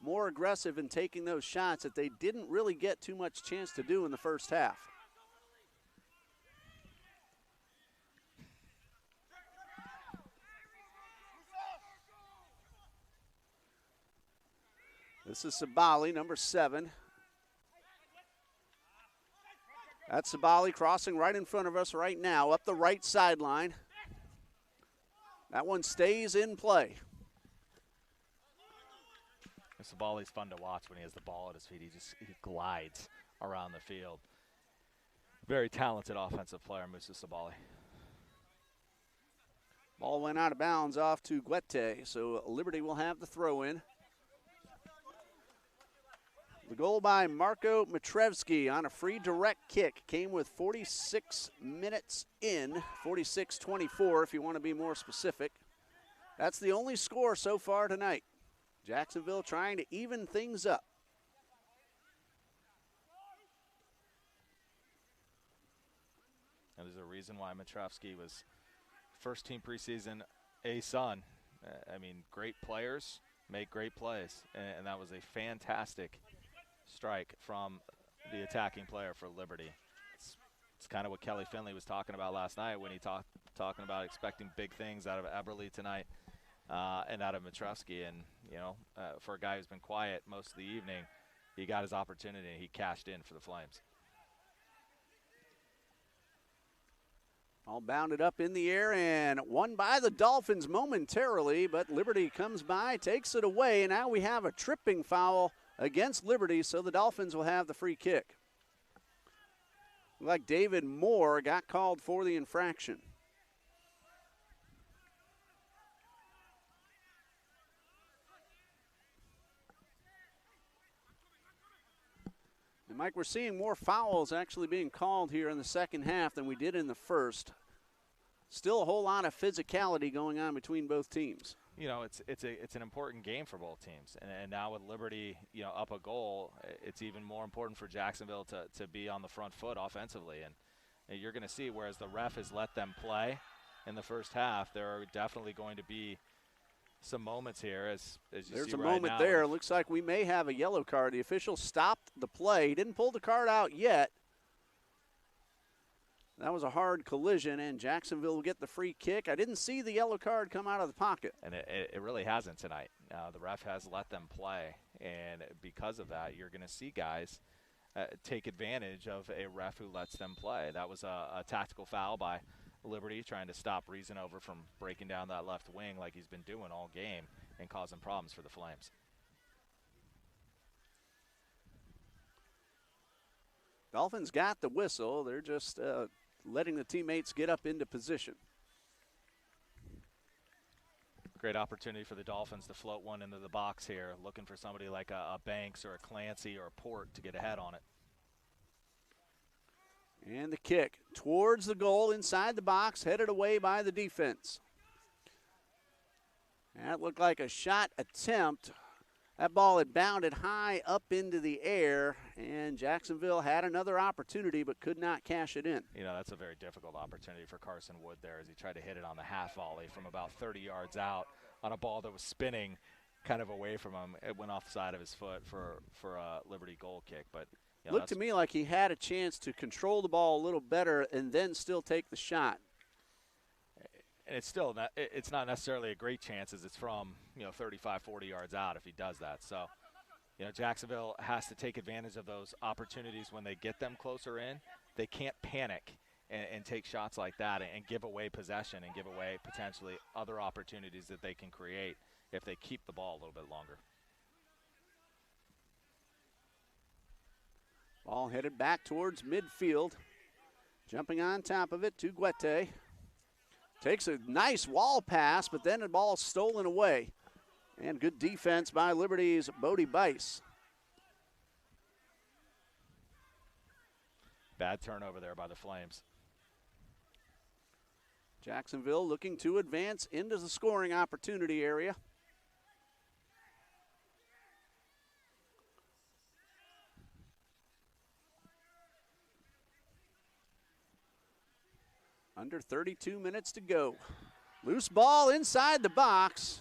more aggressive in taking those shots that they didn't really get too much chance to do in the first half. This is Sabali, number 7. That's Sabali crossing right in front of us right now, up the right sideline. That one stays in play. Sabali's fun to watch when he has the ball at his feet. He glides around the field. Very talented offensive player, Musa Sabali. Ball went out of bounds off to Guete, so Liberty will have the throw in. The goal by Marco Matrevsky on a free direct kick came with 46 minutes in, 46-24 if you want to be more specific. That's the only score so far tonight. Jacksonville trying to even things up. And there's a reason why Matrevsky was first team preseason A-Sun. I mean, great players make great plays, and that was a fantastic strike from the attacking player for Liberty. It's kind of what Kelly Finley was talking about last night when he talking about expecting big things out of Eberle tonight and out of Mitrowski. And, you know, for a guy who's been quiet most of the evening, he got his opportunity and he cashed in for the Flames. All bounded up in the air and won by the Dolphins momentarily, but Liberty comes by, takes it away, and now we have a tripping foul against Liberty, so the Dolphins will have the free kick. Like David Moore got called for the infraction. And Mike, we're seeing more fouls actually being called here in the second half than we did in the first. Still a whole lot of physicality going on between both teams. You know, it's an important game for both teams, and now with Liberty, you know, up a goal, it's even more important for Jacksonville to be on the front foot offensively, and you're going to see, whereas the ref has let them play in the first half, there are definitely going to be some moments here as you see right now. There's a moment there. Looks like we may have a yellow card. The official stopped the play. He didn't pull the card out yet. That was a hard collision, and Jacksonville will get the free kick. I didn't see the yellow card come out of the pocket. And it really hasn't tonight. The ref has let them play, and because of that, you're going to see guys take advantage of a ref who lets them play. That was a tactical foul by Liberty, trying to stop Reasonover from breaking down that left wing like he's been doing all game and causing problems for the Flames. Dolphins got the whistle. They're just letting the teammates get up into position. Great opportunity for the Dolphins to float one into the box here, looking for somebody like a Banks or a Clancy or a Port to get ahead on it. And the kick towards the goal inside the box, headed away by the defense. That looked like a shot attempt. That ball had bounded high up into the air, and Jacksonville had another opportunity but could not cash it in. You know, that's a very difficult opportunity for Carson Wood there as he tried to hit it on the half volley from about 30 yards out on a ball that was spinning kind of away from him. It went off the side of his foot for a Liberty goal kick. But you know, looked to me like he had a chance to control the ball a little better and then still take the shot. And it's still not, it's not necessarily a great chance as it's from, you know, 35, 40 yards out if he does that. So, you know, Jacksonville has to take advantage of those opportunities when they get them closer in. They can't panic and take shots like that and give away possession and give away potentially other opportunities that they can create if they keep the ball a little bit longer. Ball headed back towards midfield. Jumping on top of it to Guete. Takes a nice wall pass, but then the ball stolen away. And good defense by Liberty's Bodie Bice. Bad turnover there by the Flames. Jacksonville looking to advance into the scoring opportunity area. Under 32 minutes to go. Loose ball inside the box.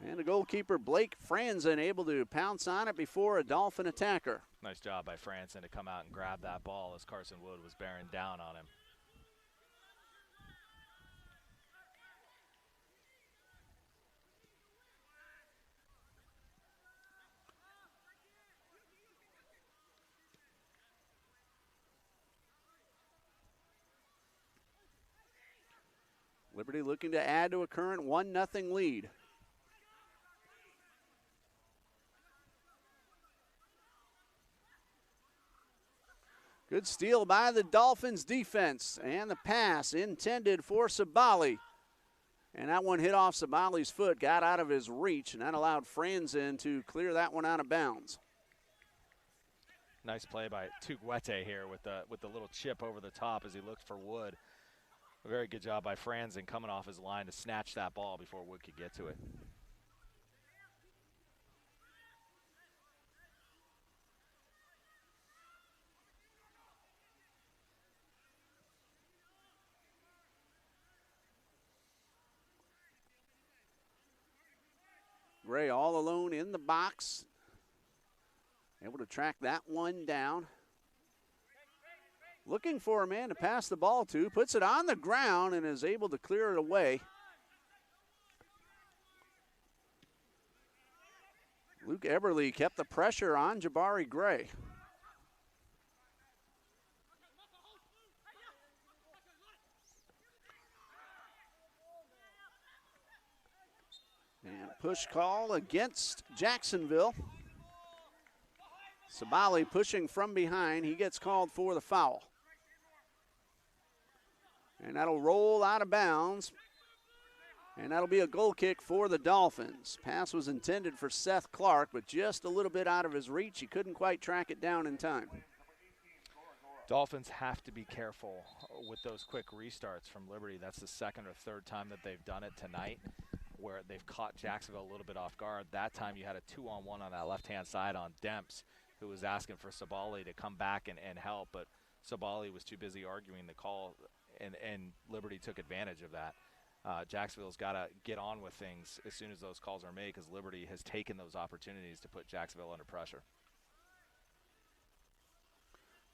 And the goalkeeper, Blake Franzen, able to pounce on it before a Dolphin attacker. Nice job by Franzen to come out and grab that ball as Carson Wood was bearing down on him. Liberty looking to add to a current 1-0 lead. Good steal by the Dolphins defense, and the pass intended for Sabali. And that one hit off Sabali's foot, got out of his reach, and that allowed Franzen to clear that one out of bounds. Nice play by Tuguete here with the little chip over the top as he looked for Wood. A very good job by Franzen coming off his line to snatch that ball before Wood could get to it. Gray all alone in the box. Able to track that one down. Looking for a man to pass the ball to. Puts it on the ground and is able to clear it away. Luke Eberle kept the pressure on Jabari Gray. And push call against Jacksonville. Sabali pushing from behind. He gets called for the foul. And that'll roll out of bounds. And that'll be a goal kick for the Dolphins. Pass was intended for Seth Clark, but just a little bit out of his reach. He couldn't quite track it down in time. Dolphins have to be careful with those quick restarts from Liberty. That's the second or third time that they've done it tonight, where they've caught Jacksonville a little bit off guard. That time you had a 2-on-1 on that left-hand side on Demps, who was asking for Sabali to come back and help, but Sabali was too busy arguing the call, and Liberty took advantage of that. Jacksonville's got to get on with things as soon as those calls are made, because Liberty has taken those opportunities to put Jacksonville under pressure.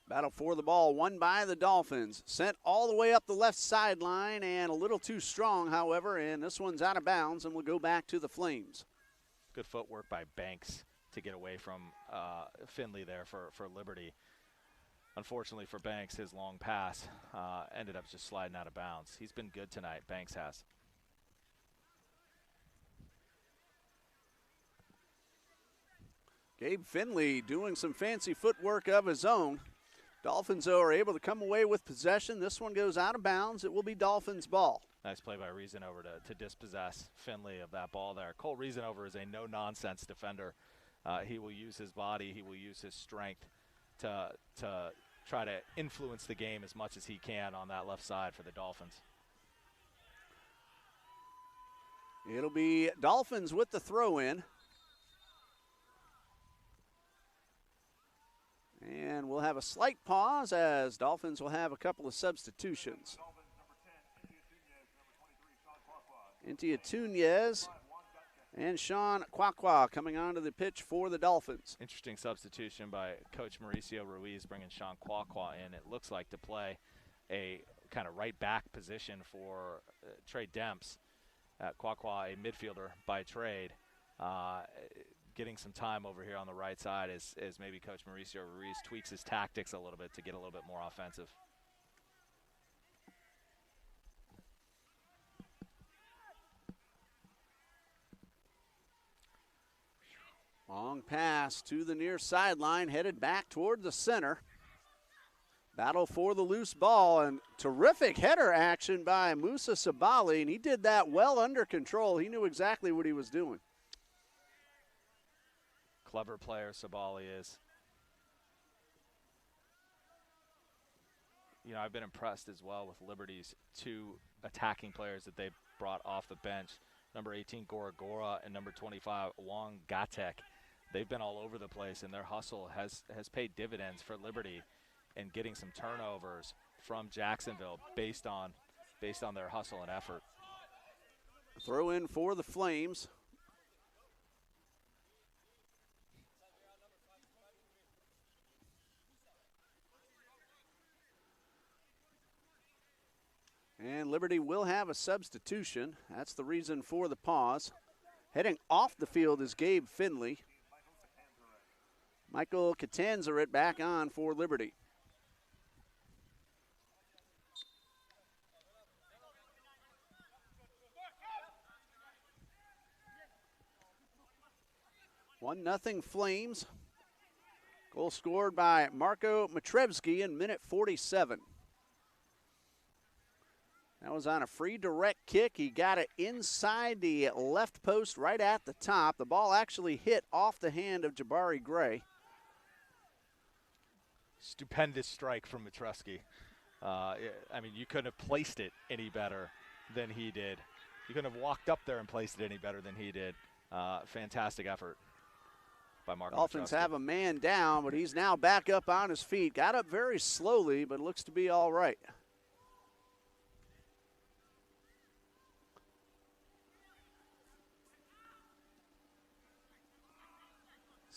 Battle for the ball won by the Dolphins. Sent all the way up the left sideline and a little too strong, however, and this one's out of bounds and will go back to the Flames. Good footwork by Banks to get away from Finley there for Liberty. Unfortunately for Banks, his long pass ended up just sliding out of bounds. He's been good tonight, Banks has. Gabe Finley doing some fancy footwork of his own. Dolphins, though, are able to come away with possession. This one goes out of bounds. It will be Dolphins' ball. Nice play by Reasonover to dispossess Finley of that ball there. Cole Reasonover is a no-nonsense defender. He will use his body. He will use his strength to try to influence the game as much as he can on that left side for the Dolphins. It'll be Dolphins with the throw-in. And we'll have a slight pause as Dolphins will have a couple of substitutions. Intia Tunez and Sean Kwakwa coming onto the pitch for the Dolphins. Interesting substitution by Coach Mauricio Ruiz, bringing Sean Kwakwa in. It looks like to play a kind of right back position for Trey Demps. Kwakwa, a midfielder by trade. Getting some time over here on the right side as maybe Coach Mauricio Ruiz tweaks his tactics a little bit to get a little bit more offensive. Long pass to the near sideline, headed back toward the center. Battle for the loose ball, and terrific header action by Musa Sabali, and he did that well under control. He knew exactly what he was doing. Clever player Sabali is. You know, I've been impressed as well with Liberty's two attacking players that they brought off the bench. Number 18, Gora Gora, and number 25, Wong Gatek. They've been all over the place, and their hustle has paid dividends for Liberty in getting some turnovers from Jacksonville based on their hustle and effort. Throw in for the Flames. And Liberty will have a substitution. That's the reason for the pause. Heading off the field is Gabe Finley. Michael Catanzarite back on for Liberty. One nothing Flames. Goal scored by Marco Matrevsky in minute 47. That was on a free direct kick. He got it inside the left post right at the top. The ball actually hit off the hand of Jabari Gray. Stupendous strike from Matrevsky. I mean, you couldn't have placed it any better than he did. You couldn't have walked up there and placed it any better than he did. Fantastic effort by Marco Dolphins Matrevsky. have a man down, but he's now back up on his feet. Got up very slowly, but looks to be all right.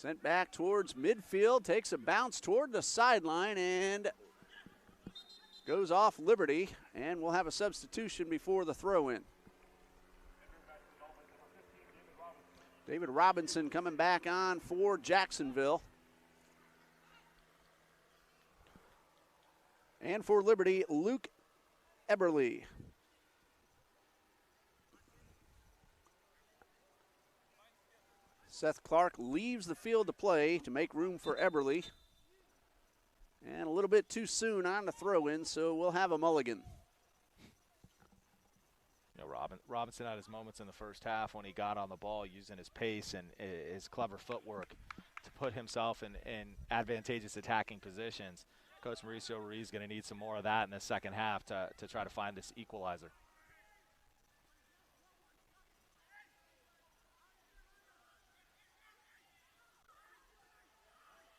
Sent back towards midfield, takes a bounce toward the sideline and goes off Liberty, and we'll have a substitution before the throw-in. David Robinson coming back on for Jacksonville. And for Liberty, Luke Eberle. Seth Clark leaves the field to play to make room for Eberle. And a little bit too soon on the throw-in, so we'll have a mulligan. You know, Robinson had his moments in the first half when he got on the ball using his pace and his clever footwork to put himself in advantageous attacking positions. Coach Mauricio Ruiz is going to need some more of that in the second half to try to find this equalizer.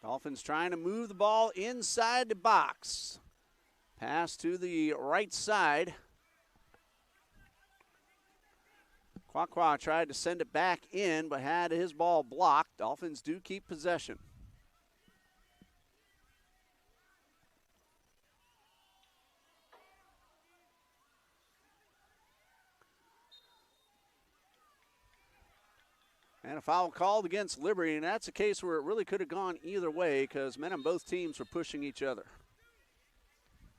Dolphins trying to move the ball inside the box. Pass to the right side. Kwakwa tried to send it back in, but had his ball blocked. Dolphins do keep possession. And a foul called against Liberty, and that's a case where it really could have gone either way because men on both teams were pushing each other.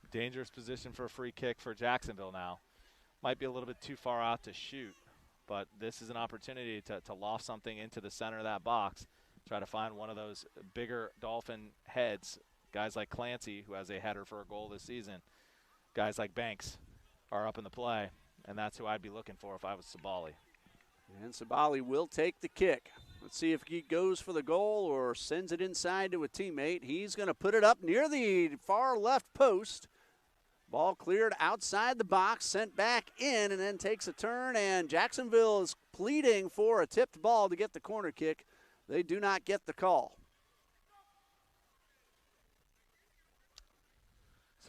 Dangerous position for a free kick for Jacksonville now. Might be a little bit too far out to shoot, but this is an opportunity to loft something into the center of that box, try to find one of those bigger Dolphin heads, guys like Clancy, who has a header for a goal this season. Guys like Banks are up in the play, and that's who I'd be looking for if I was Sabali. And Sabali will take the kick. Let's see if he goes for the goal or sends it inside to a teammate. He's going to put it up near the far left post. Ball cleared outside the box, sent back in, and then takes a turn. And Jacksonville is pleading for a tipped ball to get the corner kick. They do not get the call.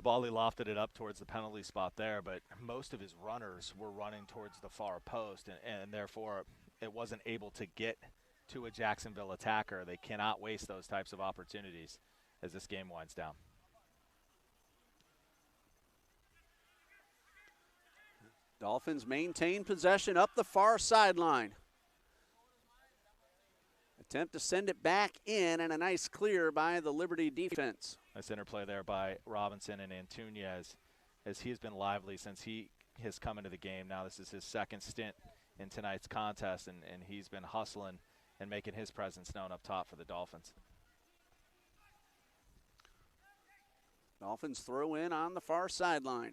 Sabali lofted it up towards the penalty spot there, but most of his runners were running towards the far post, and therefore it wasn't able to get to a Jacksonville attacker. They cannot waste those types of opportunities as this game winds down. Dolphins maintain possession up the far sideline. Attempt to send it back in, and a nice clear by the Liberty defense. Nice interplay there by Robinson and Antunes as he's been lively since he has come into the game. Now this is his second stint in tonight's contest, and he's been hustling and making his presence known up top for the Dolphins. Dolphins throw in on the far sideline.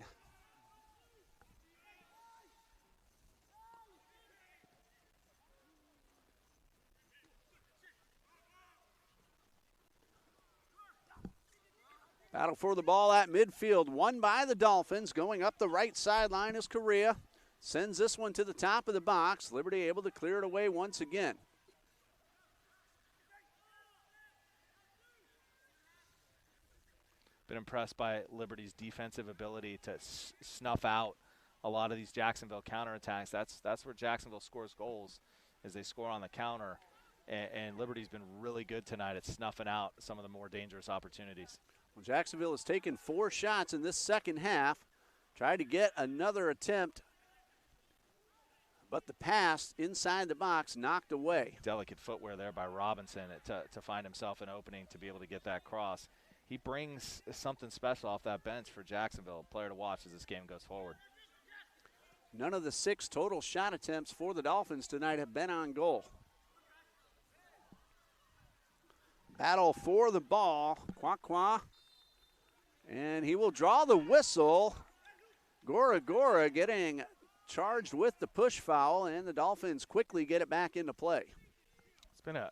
Battle for the ball at midfield, won by the Dolphins. Going up the right sideline is Correa. Sends this one to the top of the box. Liberty able to clear it away once again. Been impressed by Liberty's defensive ability to snuff out a lot of these Jacksonville counterattacks. That's where Jacksonville scores goals, is they score on the counter. And Liberty's been really good tonight at snuffing out some of the more dangerous opportunities. Well, Jacksonville has taken 4 shots in this second half. Tried to get another attempt, but the pass inside the box knocked away. Delicate footwear there by Robinson to find himself an opening to be able to get that cross. He brings something special off that bench for Jacksonville, a player to watch as this game goes forward. None of the 6 total shot attempts for the Dolphins tonight have been on goal. Battle for the ball, Kwakwa, and he will draw the whistle. Gora getting charged with the push foul, and the Dolphins quickly get it back into play.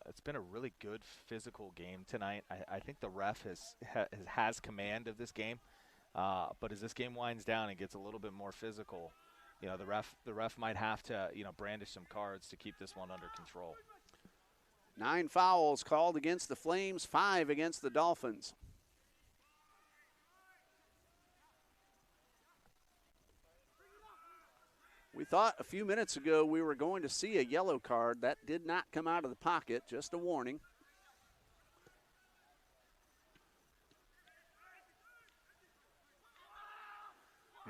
It's been a really good physical game tonight. I think the ref has command of this game, but as this game winds down and gets a little bit more physical, you know, the ref might have to, you know, brandish some cards to keep this one under control. 9 fouls called against the Flames, 5 against the Dolphins. We thought a few minutes ago we were going to see a yellow card. That did not come out of the pocket, just a warning.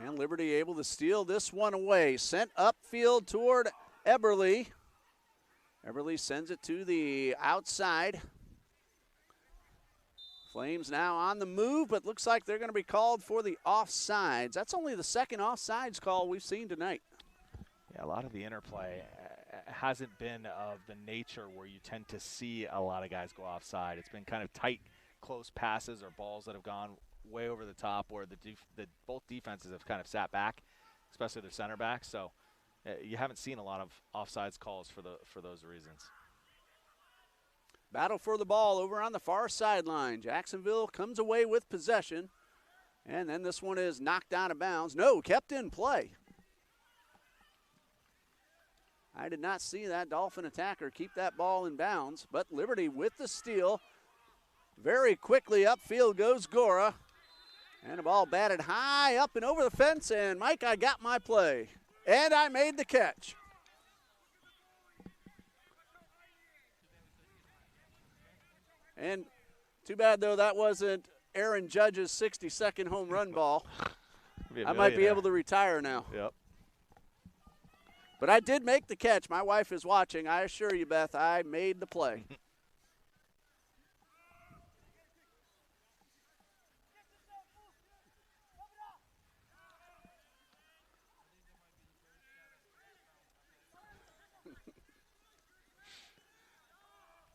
And Liberty able to steal this one away. Sent upfield toward Eberle. Eberle sends it to the outside. Flames now on the move, but looks like they're going to be called for the offsides. That's only the second offsides call we've seen tonight. Yeah, a lot of the interplay hasn't been of the nature where you tend to see a lot of guys go offside. It's been kind of tight, close passes or balls that have gone way over the top where both defenses have kind of sat back, especially their center backs. So you haven't seen a lot of offsides calls for those reasons. Battle for the ball over on the far sideline. Jacksonville comes away with possession. And then this one is knocked out of bounds. No, kept in play. I did not see that Dolphin attacker keep that ball in bounds, but Liberty with the steal. Very quickly upfield goes Gora. And the ball batted high up and over the fence, and Mike, I got my play. And I made the catch. And too bad, though, that wasn't Aaron Judge's 60-second home run ball. I might be able to retire now. Yep. But I did make the catch. My wife is watching. I assure you, Beth, I made the play.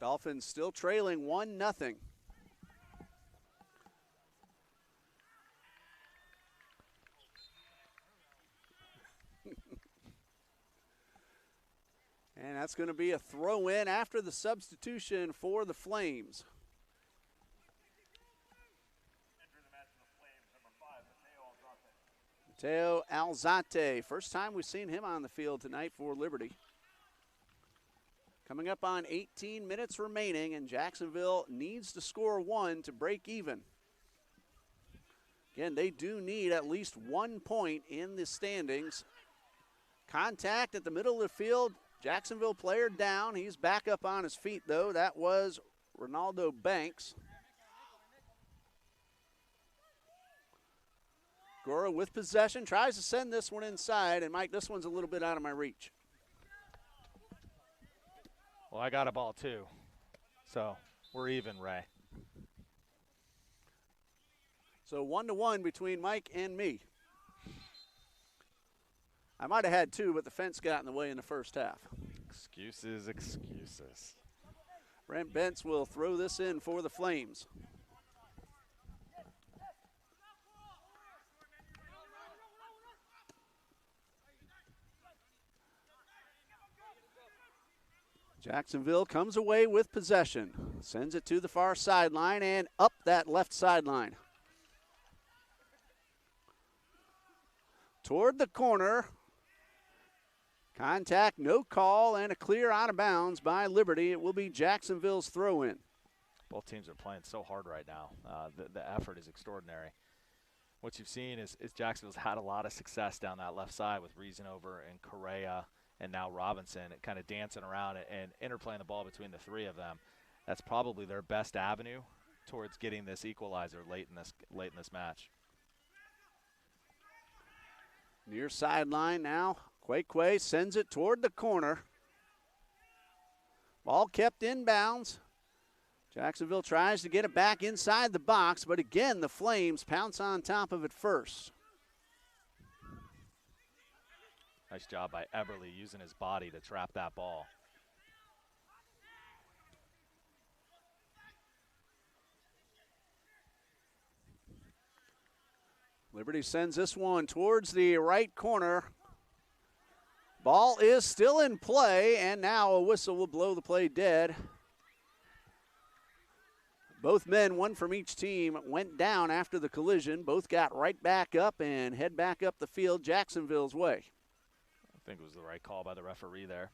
Dolphins still trailing 1-0. And that's going to be a throw in after the substitution for the Flames. Mateo Alzate. First time we've seen him on the field tonight for Liberty. Coming up on 18 minutes remaining, and Jacksonville needs to score one to break even. Again, they do need at least 1 point in the standings. Contact at the middle of the field. Jacksonville player down. He's back up on his feet, though. That was Ronaldo Banks. Gora with possession. Tries to send this one inside. And, Mike, this one's a little bit out of my reach. Well, I got a ball, too. So we're even, Ray. So 1-1 between Mike and me. I might have had two, but the fence got in the way in the first half. Excuses, excuses. Brent Bentz will throw this in for the Flames. Jacksonville comes away with possession. Sends it to the far sideline and up that left sideline. Toward the corner. Contact, no call, and a clear out of bounds by Liberty. It will be Jacksonville's throw-in. Both teams are playing so hard right now. The effort is extraordinary. What you've seen is Jacksonville's had a lot of success down that left side with Reasonover and Correa and now Robinson, kind of dancing around and interplaying the ball between the three of them. That's probably their best avenue towards getting this equalizer late in this match. Near sideline now. Quay sends it toward the corner. Ball kept in bounds. Jacksonville tries to get it back inside the box, but again, the Flames pounce on top of it first. Nice job by Eberle using his body to trap that ball. Liberty sends this one towards the right corner. Ball is still in play, and now a whistle will blow the play dead. Both men, one from each team, went down after the collision. Both got right back up and head back up the field Jacksonville's way. I think it was the right call by the referee there.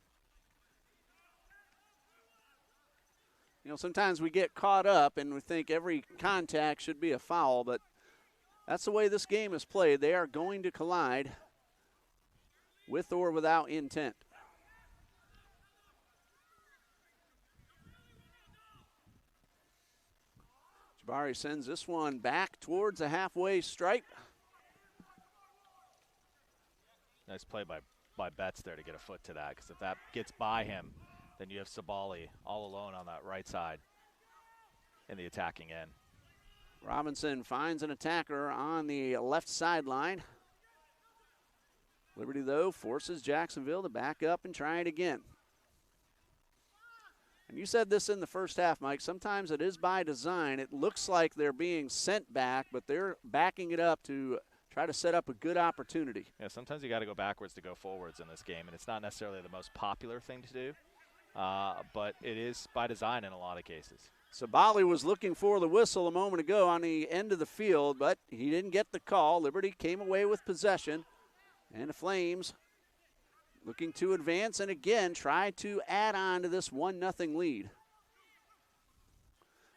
You know, sometimes we get caught up and we think every contact should be a foul, but that's the way this game is played. They are going to collide with or without intent. Jabari sends this one back towards the halfway stripe. Nice play by Betts there to get a foot to that, because if that gets by him, then you have Sabali all alone on that right side in the attacking end. Robinson finds an attacker on the left sideline. Liberty, though, forces Jacksonville to back up and try it again. And you said this in the first half, Mike. Sometimes it is by design. It looks like they're being sent back, but they're backing it up to try to set up a good opportunity. Yeah, sometimes you got to go backwards to go forwards in this game, and it's not necessarily the most popular thing to do, but it is by design in a lot of cases. Sabali was looking for the whistle a moment ago on the end of the field, but he didn't get the call. Liberty came away with possession, and the Flames looking to advance and again try to add on to this 1-0 lead.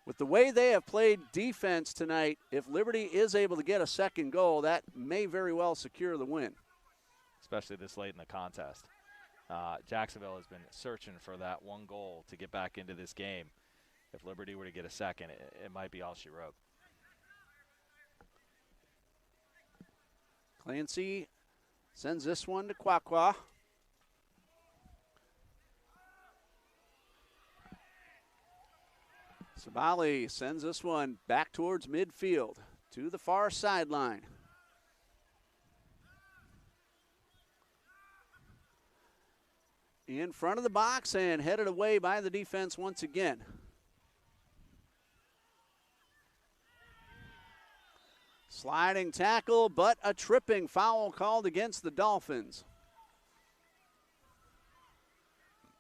With the way they have played defense tonight, if Liberty is able to get a second goal, that may very well secure the win. Especially this late in the contest. Jacksonville has been searching for that one goal to get back into this game. If Liberty were to get a second, it might be all she wrote. Clancy sends this one to Kwakwa. Sabali sends this one back towards midfield to the far sideline. In front of the box and headed away by the defense once again. Sliding tackle, but a tripping foul called against the Dolphins.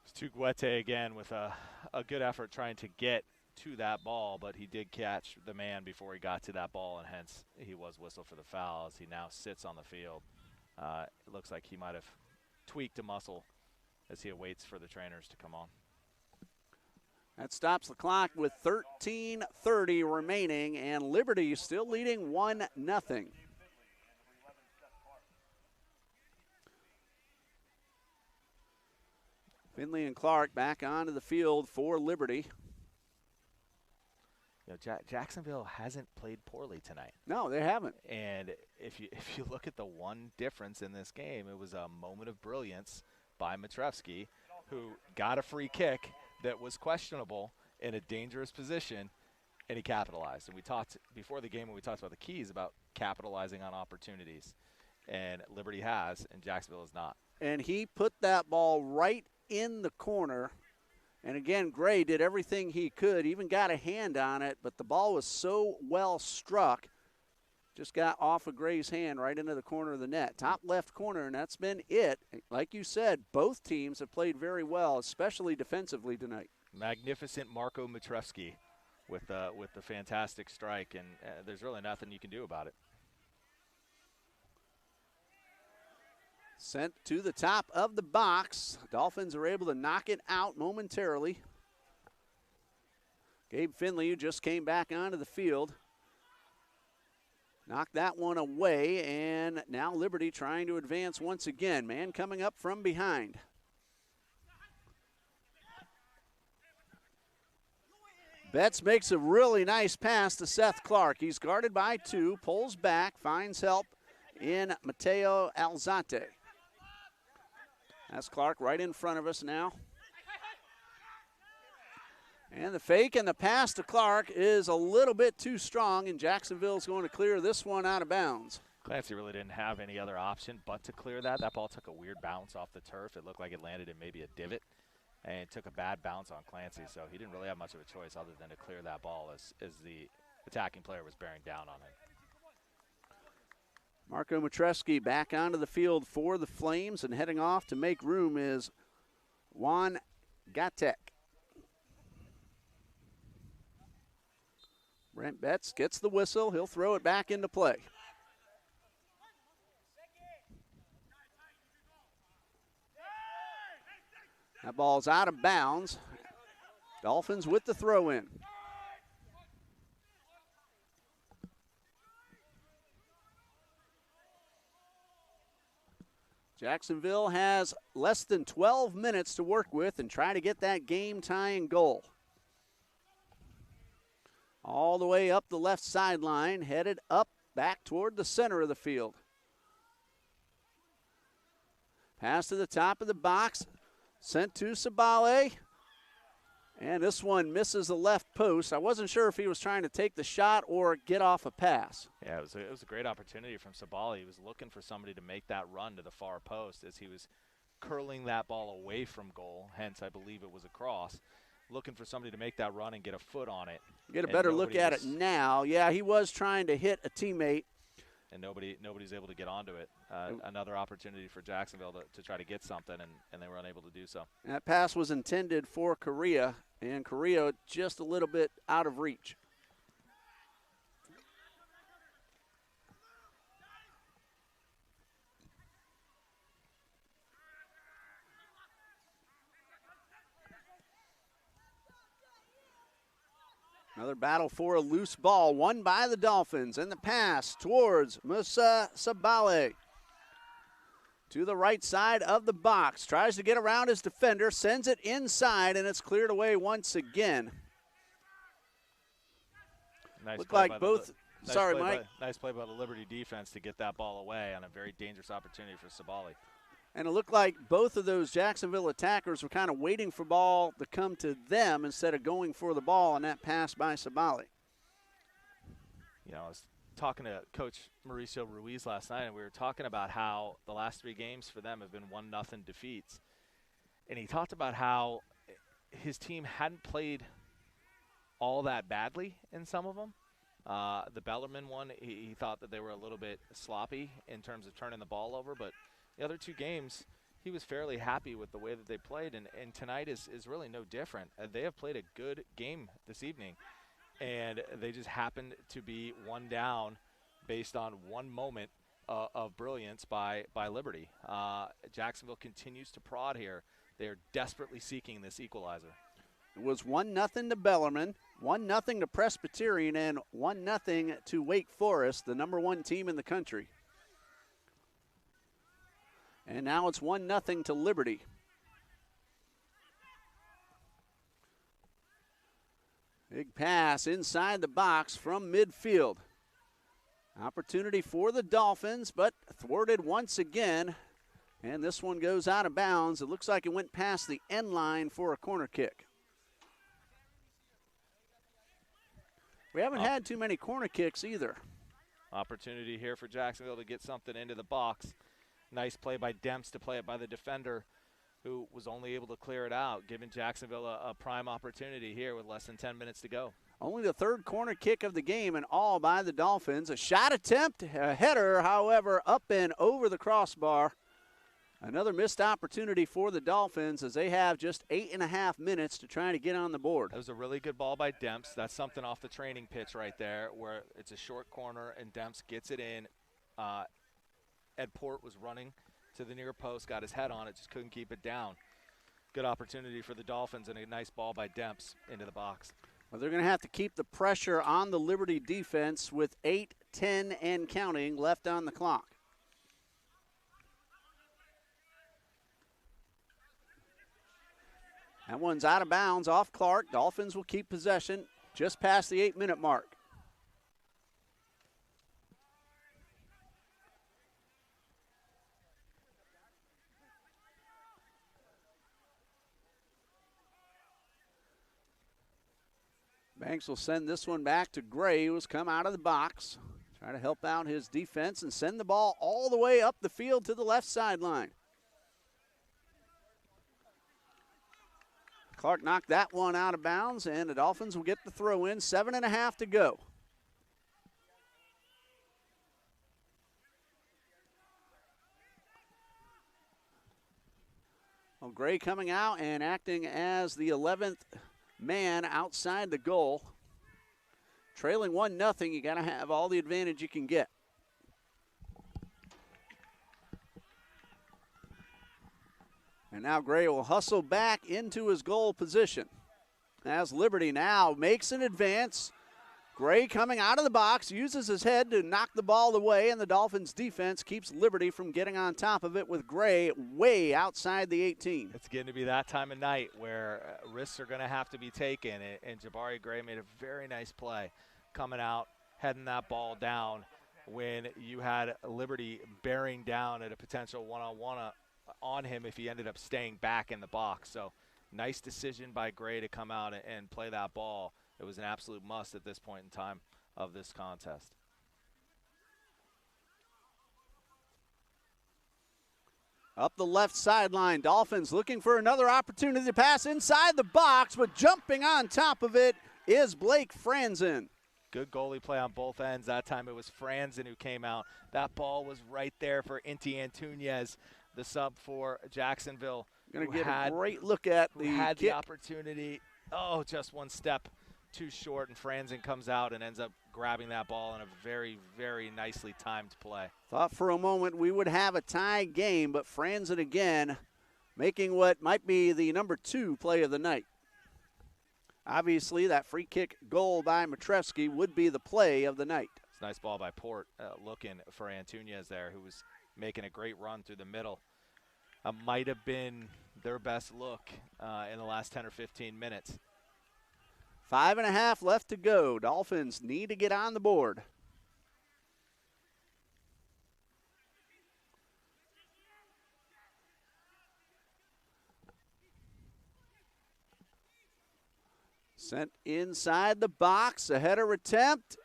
It's Tuguete again with a good effort trying to get to that ball, but he did catch the man before he got to that ball, and hence he was whistled for the foul as he now sits on the field. It looks like he might have tweaked a muscle as he awaits for the trainers to come on. That stops the clock with 13:30 remaining, and Liberty still leading 1-0. Finley and Clark back onto the field for Liberty. You know, Jacksonville hasn't played poorly tonight. No, they haven't. And if you look at the one difference in this game, it was a moment of brilliance by Matrevsky, who got a free kick that was questionable in a dangerous position, and he capitalized. And we talked before the game when we talked about the keys about capitalizing on opportunities, and Liberty has, and Jacksonville is not. And he put that ball right in the corner. And again, Gray did everything he could, even got a hand on it, but the ball was so well struck, just got off of Gray's hand right into the corner of the net. Top left corner, and that's been it. Like you said, both teams have played very well, especially defensively tonight. Magnificent Marco Matrevsky with the fantastic strike, and there's really nothing you can do about it. Sent to the top of the box. Dolphins are able to knock it out momentarily. Gabe Finley, who just came back onto the field, knocked that one away, and now Liberty trying to advance once again. Man coming up from behind. Betts makes a really nice pass to Seth Clark. He's guarded by two, pulls back, finds help in Mateo Alzate. That's Clark right in front of us now. And the fake and the pass to Clark is a little bit too strong, and Jacksonville's going to clear this one out of bounds. Clancy really didn't have any other option but to clear that. That ball took a weird bounce off the turf. It looked like it landed in maybe a divot, and took a bad bounce on Clancy, so he didn't really have much of a choice other than to clear that ball as the attacking player was bearing down on him. Marco Matrevsky back onto the field for the Flames, and heading off to make room is Juan Gatek. Brent Betts gets the whistle. He'll throw it back into play. That ball's out of bounds. Dolphins with the throw in. Jacksonville has less than 12 minutes to work with and try to get that game-tying goal. All the way up the left sideline, headed up back toward the center of the field. Pass to the top of the box. Sent to Sabale. And this one misses the left post. I wasn't sure if he was trying to take the shot or get off a pass. Yeah, it was a great opportunity from Sabali. He was looking for somebody to make that run to the far post as he was curling that ball away from goal. Hence, I believe it was a cross. Looking for somebody to make that run and get a foot on it. Get a better look at it now. Yeah, he was trying to hit a teammate. And nobody's able to get onto it. Another opportunity for Jacksonville to try to get something, and they were unable to do so. That pass was intended for Correa, and Correa just a little bit out of reach. Another battle for a loose ball, won by the Dolphins, and the pass towards Musa Sabale. To the right side of the box, tries to get around his defender, sends it inside, and it's cleared away once again. Nice Looked play like both. Sorry, Mike. Nice play by the Liberty defense to get that ball away on a very dangerous opportunity for Sabali. And it looked like both of those Jacksonville attackers were kind of waiting for ball to come to them instead of going for the ball on that pass by Sabali. You know, I was talking to Coach Mauricio Ruiz last night, and we were talking about how the last 3 games for them have been 1-0 defeats. And he talked about how his team hadn't played all that badly in some of them. The Bellarmine one, he thought that they were a little bit sloppy in terms of turning the ball over, but the other 2 games, he was fairly happy with the way that they played, and tonight is really no different. They have played a good game this evening, and they just happened to be one down based on one moment of brilliance by Liberty. Jacksonville continues to prod here. They are desperately seeking this equalizer. It was 1-0 to Bellarmine, 1-0 to Presbyterian, and 1-0 to Wake Forest, the #1 team in the country. And now it's 1-0 to Liberty. Big pass inside the box from midfield. Opportunity for the Dolphins, but thwarted once again. And this one goes out of bounds. It looks like it went past the end line for a corner kick. We haven't had too many corner kicks either. Opportunity here for Jacksonville to get something into the box. Nice play by Demps to play it by the defender, who was only able to clear it out, giving Jacksonville a prime opportunity here with less than 10 minutes to go. Only the 3rd corner kick of the game, and all by the Dolphins. A shot attempt, a header, however, up and over the crossbar. Another missed opportunity for the Dolphins as they have just 8.5 minutes to try to get on the board. That was a really good ball by Demps. That's something off the training pitch right there where it's a short corner and Demps gets it in. Ed Port was running to the near post, got his head on it, just couldn't keep it down. Good opportunity for the Dolphins and a nice ball by Demps into the box. Well, they're going to have to keep the pressure on the Liberty defense with 8, 10, and counting left on the clock. That one's out of bounds off Clark. Dolphins will keep possession just past the 8-minute mark. Banks will send this one back to Gray, who's come out of the box. Try to help out his defense and send the ball all the way up the field to the left sideline. Clark knocked that one out of bounds, and the Dolphins will get the throw in. 7.5 to go. Well, Gray coming out and acting as the 11th man outside the goal. Trailing 1-0, you got to have all the advantage you can get. And now Gray will hustle back into his goal position. As Liberty now makes an advance. Gray coming out of the box, uses his head to knock the ball away, and the Dolphins defense keeps Liberty from getting on top of it with Gray way outside the 18. It's getting to be that time of night where risks are going to have to be taken, and Jabari Gray made a very nice play coming out, heading that ball down when you had Liberty bearing down at a potential one-on-one on him if he ended up staying back in the box. So nice decision by Gray to come out and play that ball. It was an absolute must at this point in time of this contest. Up the left sideline, Dolphins looking for another opportunity to pass inside the box, but jumping on top of it is Blake Franzen. Good goalie play on both ends. That time it was Franzen who came out. That ball was right there for Inti Antunes, the sub for Jacksonville. Going to get a great look at the had kick. The opportunity. Oh, just one step too short, and Franzen comes out and ends up grabbing that ball in a very, very nicely timed play. Thought for a moment we would have a tie game, but Franzen again making what might be the number 2 play of the night. Obviously, that free kick goal by Matrevsky would be the play of the night. It's a nice ball by Port, looking for Antunes there, who was making a great run through the middle. Might have been their best look in the last 10 or 15 minutes. 5.5 left to go. Dolphins need to get on the board. Sent inside the box, a header attempt.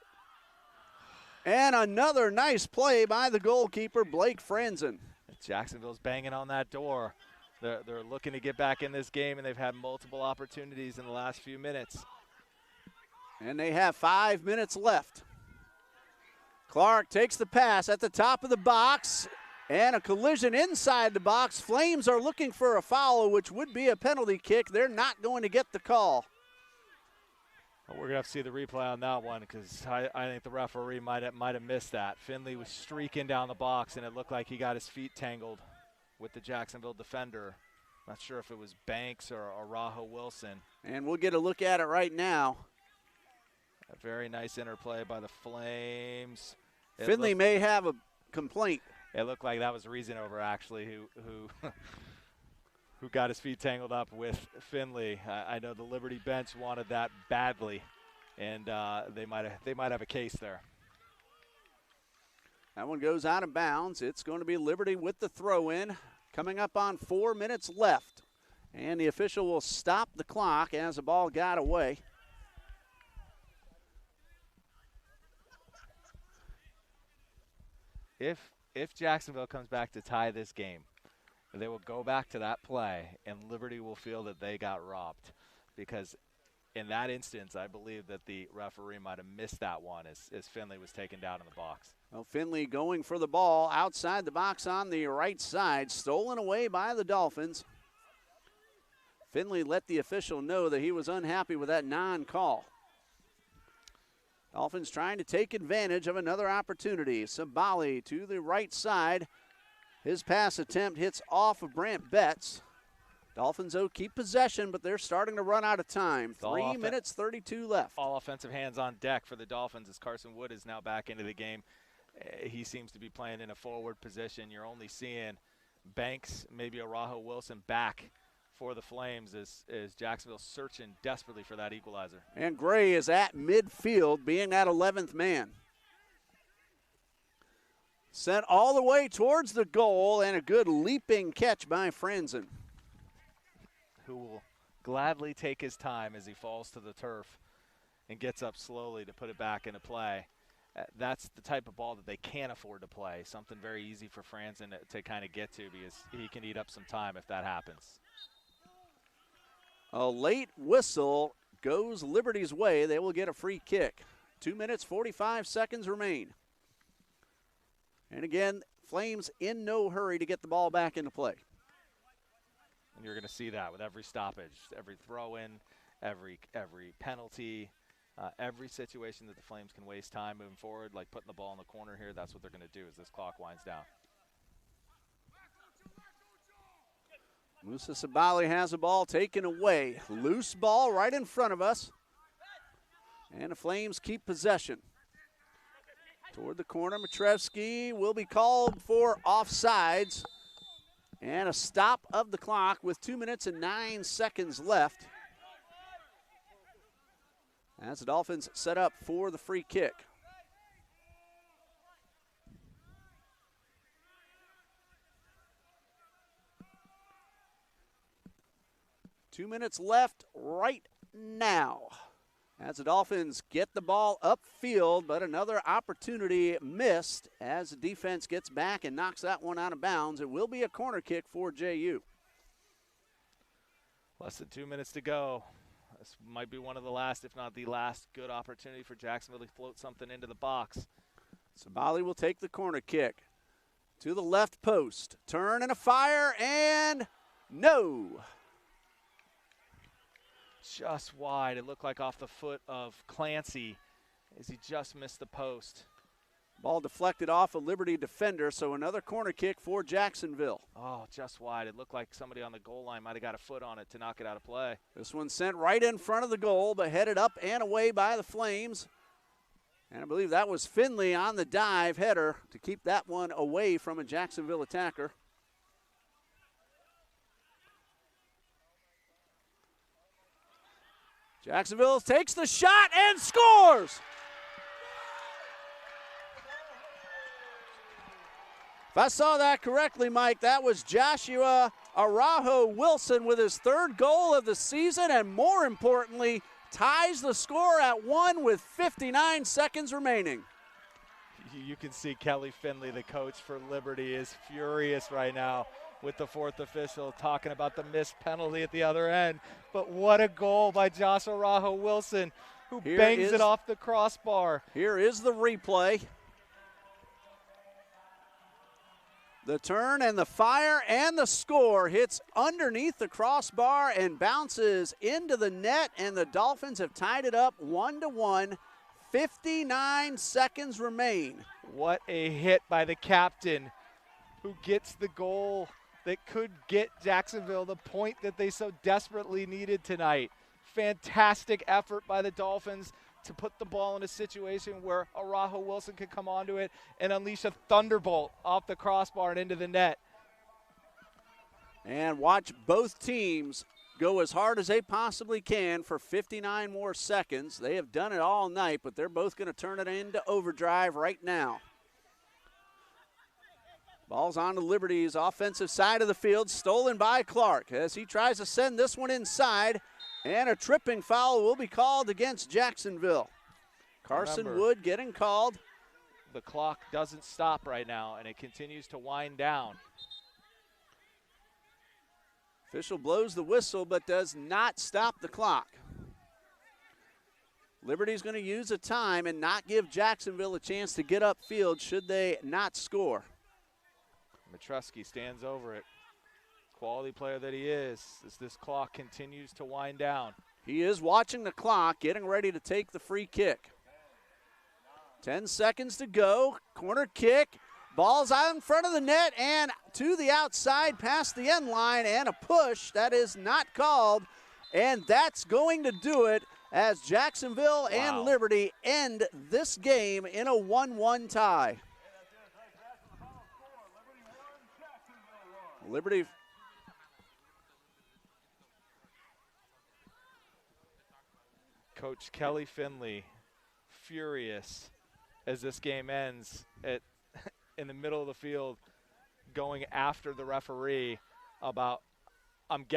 And another nice play by the goalkeeper, Blake Franzen. Jacksonville's banging on that door. They're looking to get back in this game, and they've had multiple opportunities in the last few minutes. And they have 5 minutes left. Clark takes the pass at the top of the box, and a collision inside the box. Flames are looking for a foul, which would be a penalty kick. They're not going to get the call. We're going to have to see the replay on that one, because I think the referee might have missed that. Finley was streaking down the box, and it looked like he got his feet tangled with the Jacksonville defender. Not sure if it was Banks or Arajo Wilson. And we'll get a look at it right now. A very nice interplay by the Flames. Finley may have a complaint. It looked like that was Reasonover, actually, who got his feet tangled up with Finley. I know the Liberty bench wanted that badly, and they might have a case there. That one goes out of bounds. It's going to be Liberty with the throw-in. Coming up on 4 minutes left. And the official will stop the clock as the ball got away. If Jacksonville comes back to tie this game, they will go back to that play, and Liberty will feel that they got robbed. Because in that instance, I believe that the referee might have missed that one as Finley was taken down in the box. Well, Finley going for the ball outside the box on the right side, stolen away by the Dolphins. Finley let the official know that he was unhappy with that non-call. Dolphins trying to take advantage of another opportunity. Sabali to the right side. His pass attempt hits off of Brant Betts. Dolphins, though, keep possession, but they're starting to run out of time. 3 minutes, 32 left. All offensive hands on deck for the Dolphins as Carson Wood is now back into the game. He seems to be playing in a forward position. You're only seeing Banks, maybe Arajo Wilson back for the Flames as Jacksonville searching desperately for that equalizer. And Gray is at midfield, being that 11th man. Sent all the way towards the goal, and a good leaping catch by Franzen, who will gladly take his time as he falls to the turf and gets up slowly to put it back into play. That's the type of ball that they can't afford to play, something very easy for Franzen to kind of get to, because he can eat up some time if that happens. A late whistle goes Liberty's way. They will get a free kick. 2 minutes, 45 seconds remain. And again, Flames in no hurry to get the ball back into play. And you're going to see that with every stoppage, every throw-in, every penalty, every situation that the Flames can waste time moving forward, like putting the ball in the corner here. That's what they're going to do as this clock winds down. Musa Sabali has the ball taken away. Loose ball right in front of us. And the Flames keep possession. Toward the corner, Matrevsky will be called for offsides. And a stop of the clock with 2 minutes and 9 seconds left. As the Dolphins set up for the free kick. 2 minutes left right now. As the Dolphins get the ball upfield, but another opportunity missed as the defense gets back and knocks that one out of bounds. It will be a corner kick for JU. Less than 2 minutes to go. This might be one of the last, if not the last, good opportunity for Jacksonville to float something into the box. Sabali will take the corner kick to the left post. Turn and a fire, and no. Just wide. It looked like off the foot of Clancy as he just missed the post. Ball deflected off a Liberty defender, so another corner kick for Jacksonville. Oh, just wide. It looked like somebody on the goal line might have got a foot on it to knock it out of play. This one sent right in front of the goal, but headed up and away by the Flames. And I believe that was Finley on the dive header to keep that one away from a Jacksonville attacker. Jacksonville takes the shot and scores! If I saw that correctly, Mike, that was Joshua Araujo Wilson with his third goal of the season, and more importantly, ties the score at 1 with 59 seconds remaining. You can see Kelly Finley, the coach for Liberty, is furious right now with the fourth official talking about the missed penalty at the other end. But what a goal by Josh Araujo Wilson, who bangs it off the crossbar. Here is the replay. The turn and the fire and the score hits underneath the crossbar and bounces into the net, and the Dolphins have tied it up 1-1. 59 seconds remain. What a hit by the captain, who gets the goal that could get Jacksonville the point that they so desperately needed tonight. Fantastic effort by the Dolphins to put the ball in a situation where Araujo Wilson could come onto it and unleash a thunderbolt off the crossbar and into the net. And watch both teams go as hard as they possibly can for 59 more seconds. They have done it all night, but they're both going to turn it into overdrive right now. Ball's on to Liberty's offensive side of the field, stolen by Clark as he tries to send this one inside, and a tripping foul will be called against Jacksonville. Carson Wood getting called. The clock doesn't stop right now, and it continues to wind down. Official blows the whistle but does not stop the clock. Liberty's going to use a time and not give Jacksonville a chance to get upfield should they not score. Matrusky stands over it. Quality player that he is, as this clock continues to wind down. He is watching the clock, getting ready to take the free kick. 10 seconds to go. Corner kick. Ball's out in front of the net and to the outside past the end line, and a push that is not called. And that's going to do it as Jacksonville and Liberty end this game in a 1-1 tie. Liberty. Coach Kelly Finley furious as this game ends in the middle of the field, going after the referee about, I'm guessing,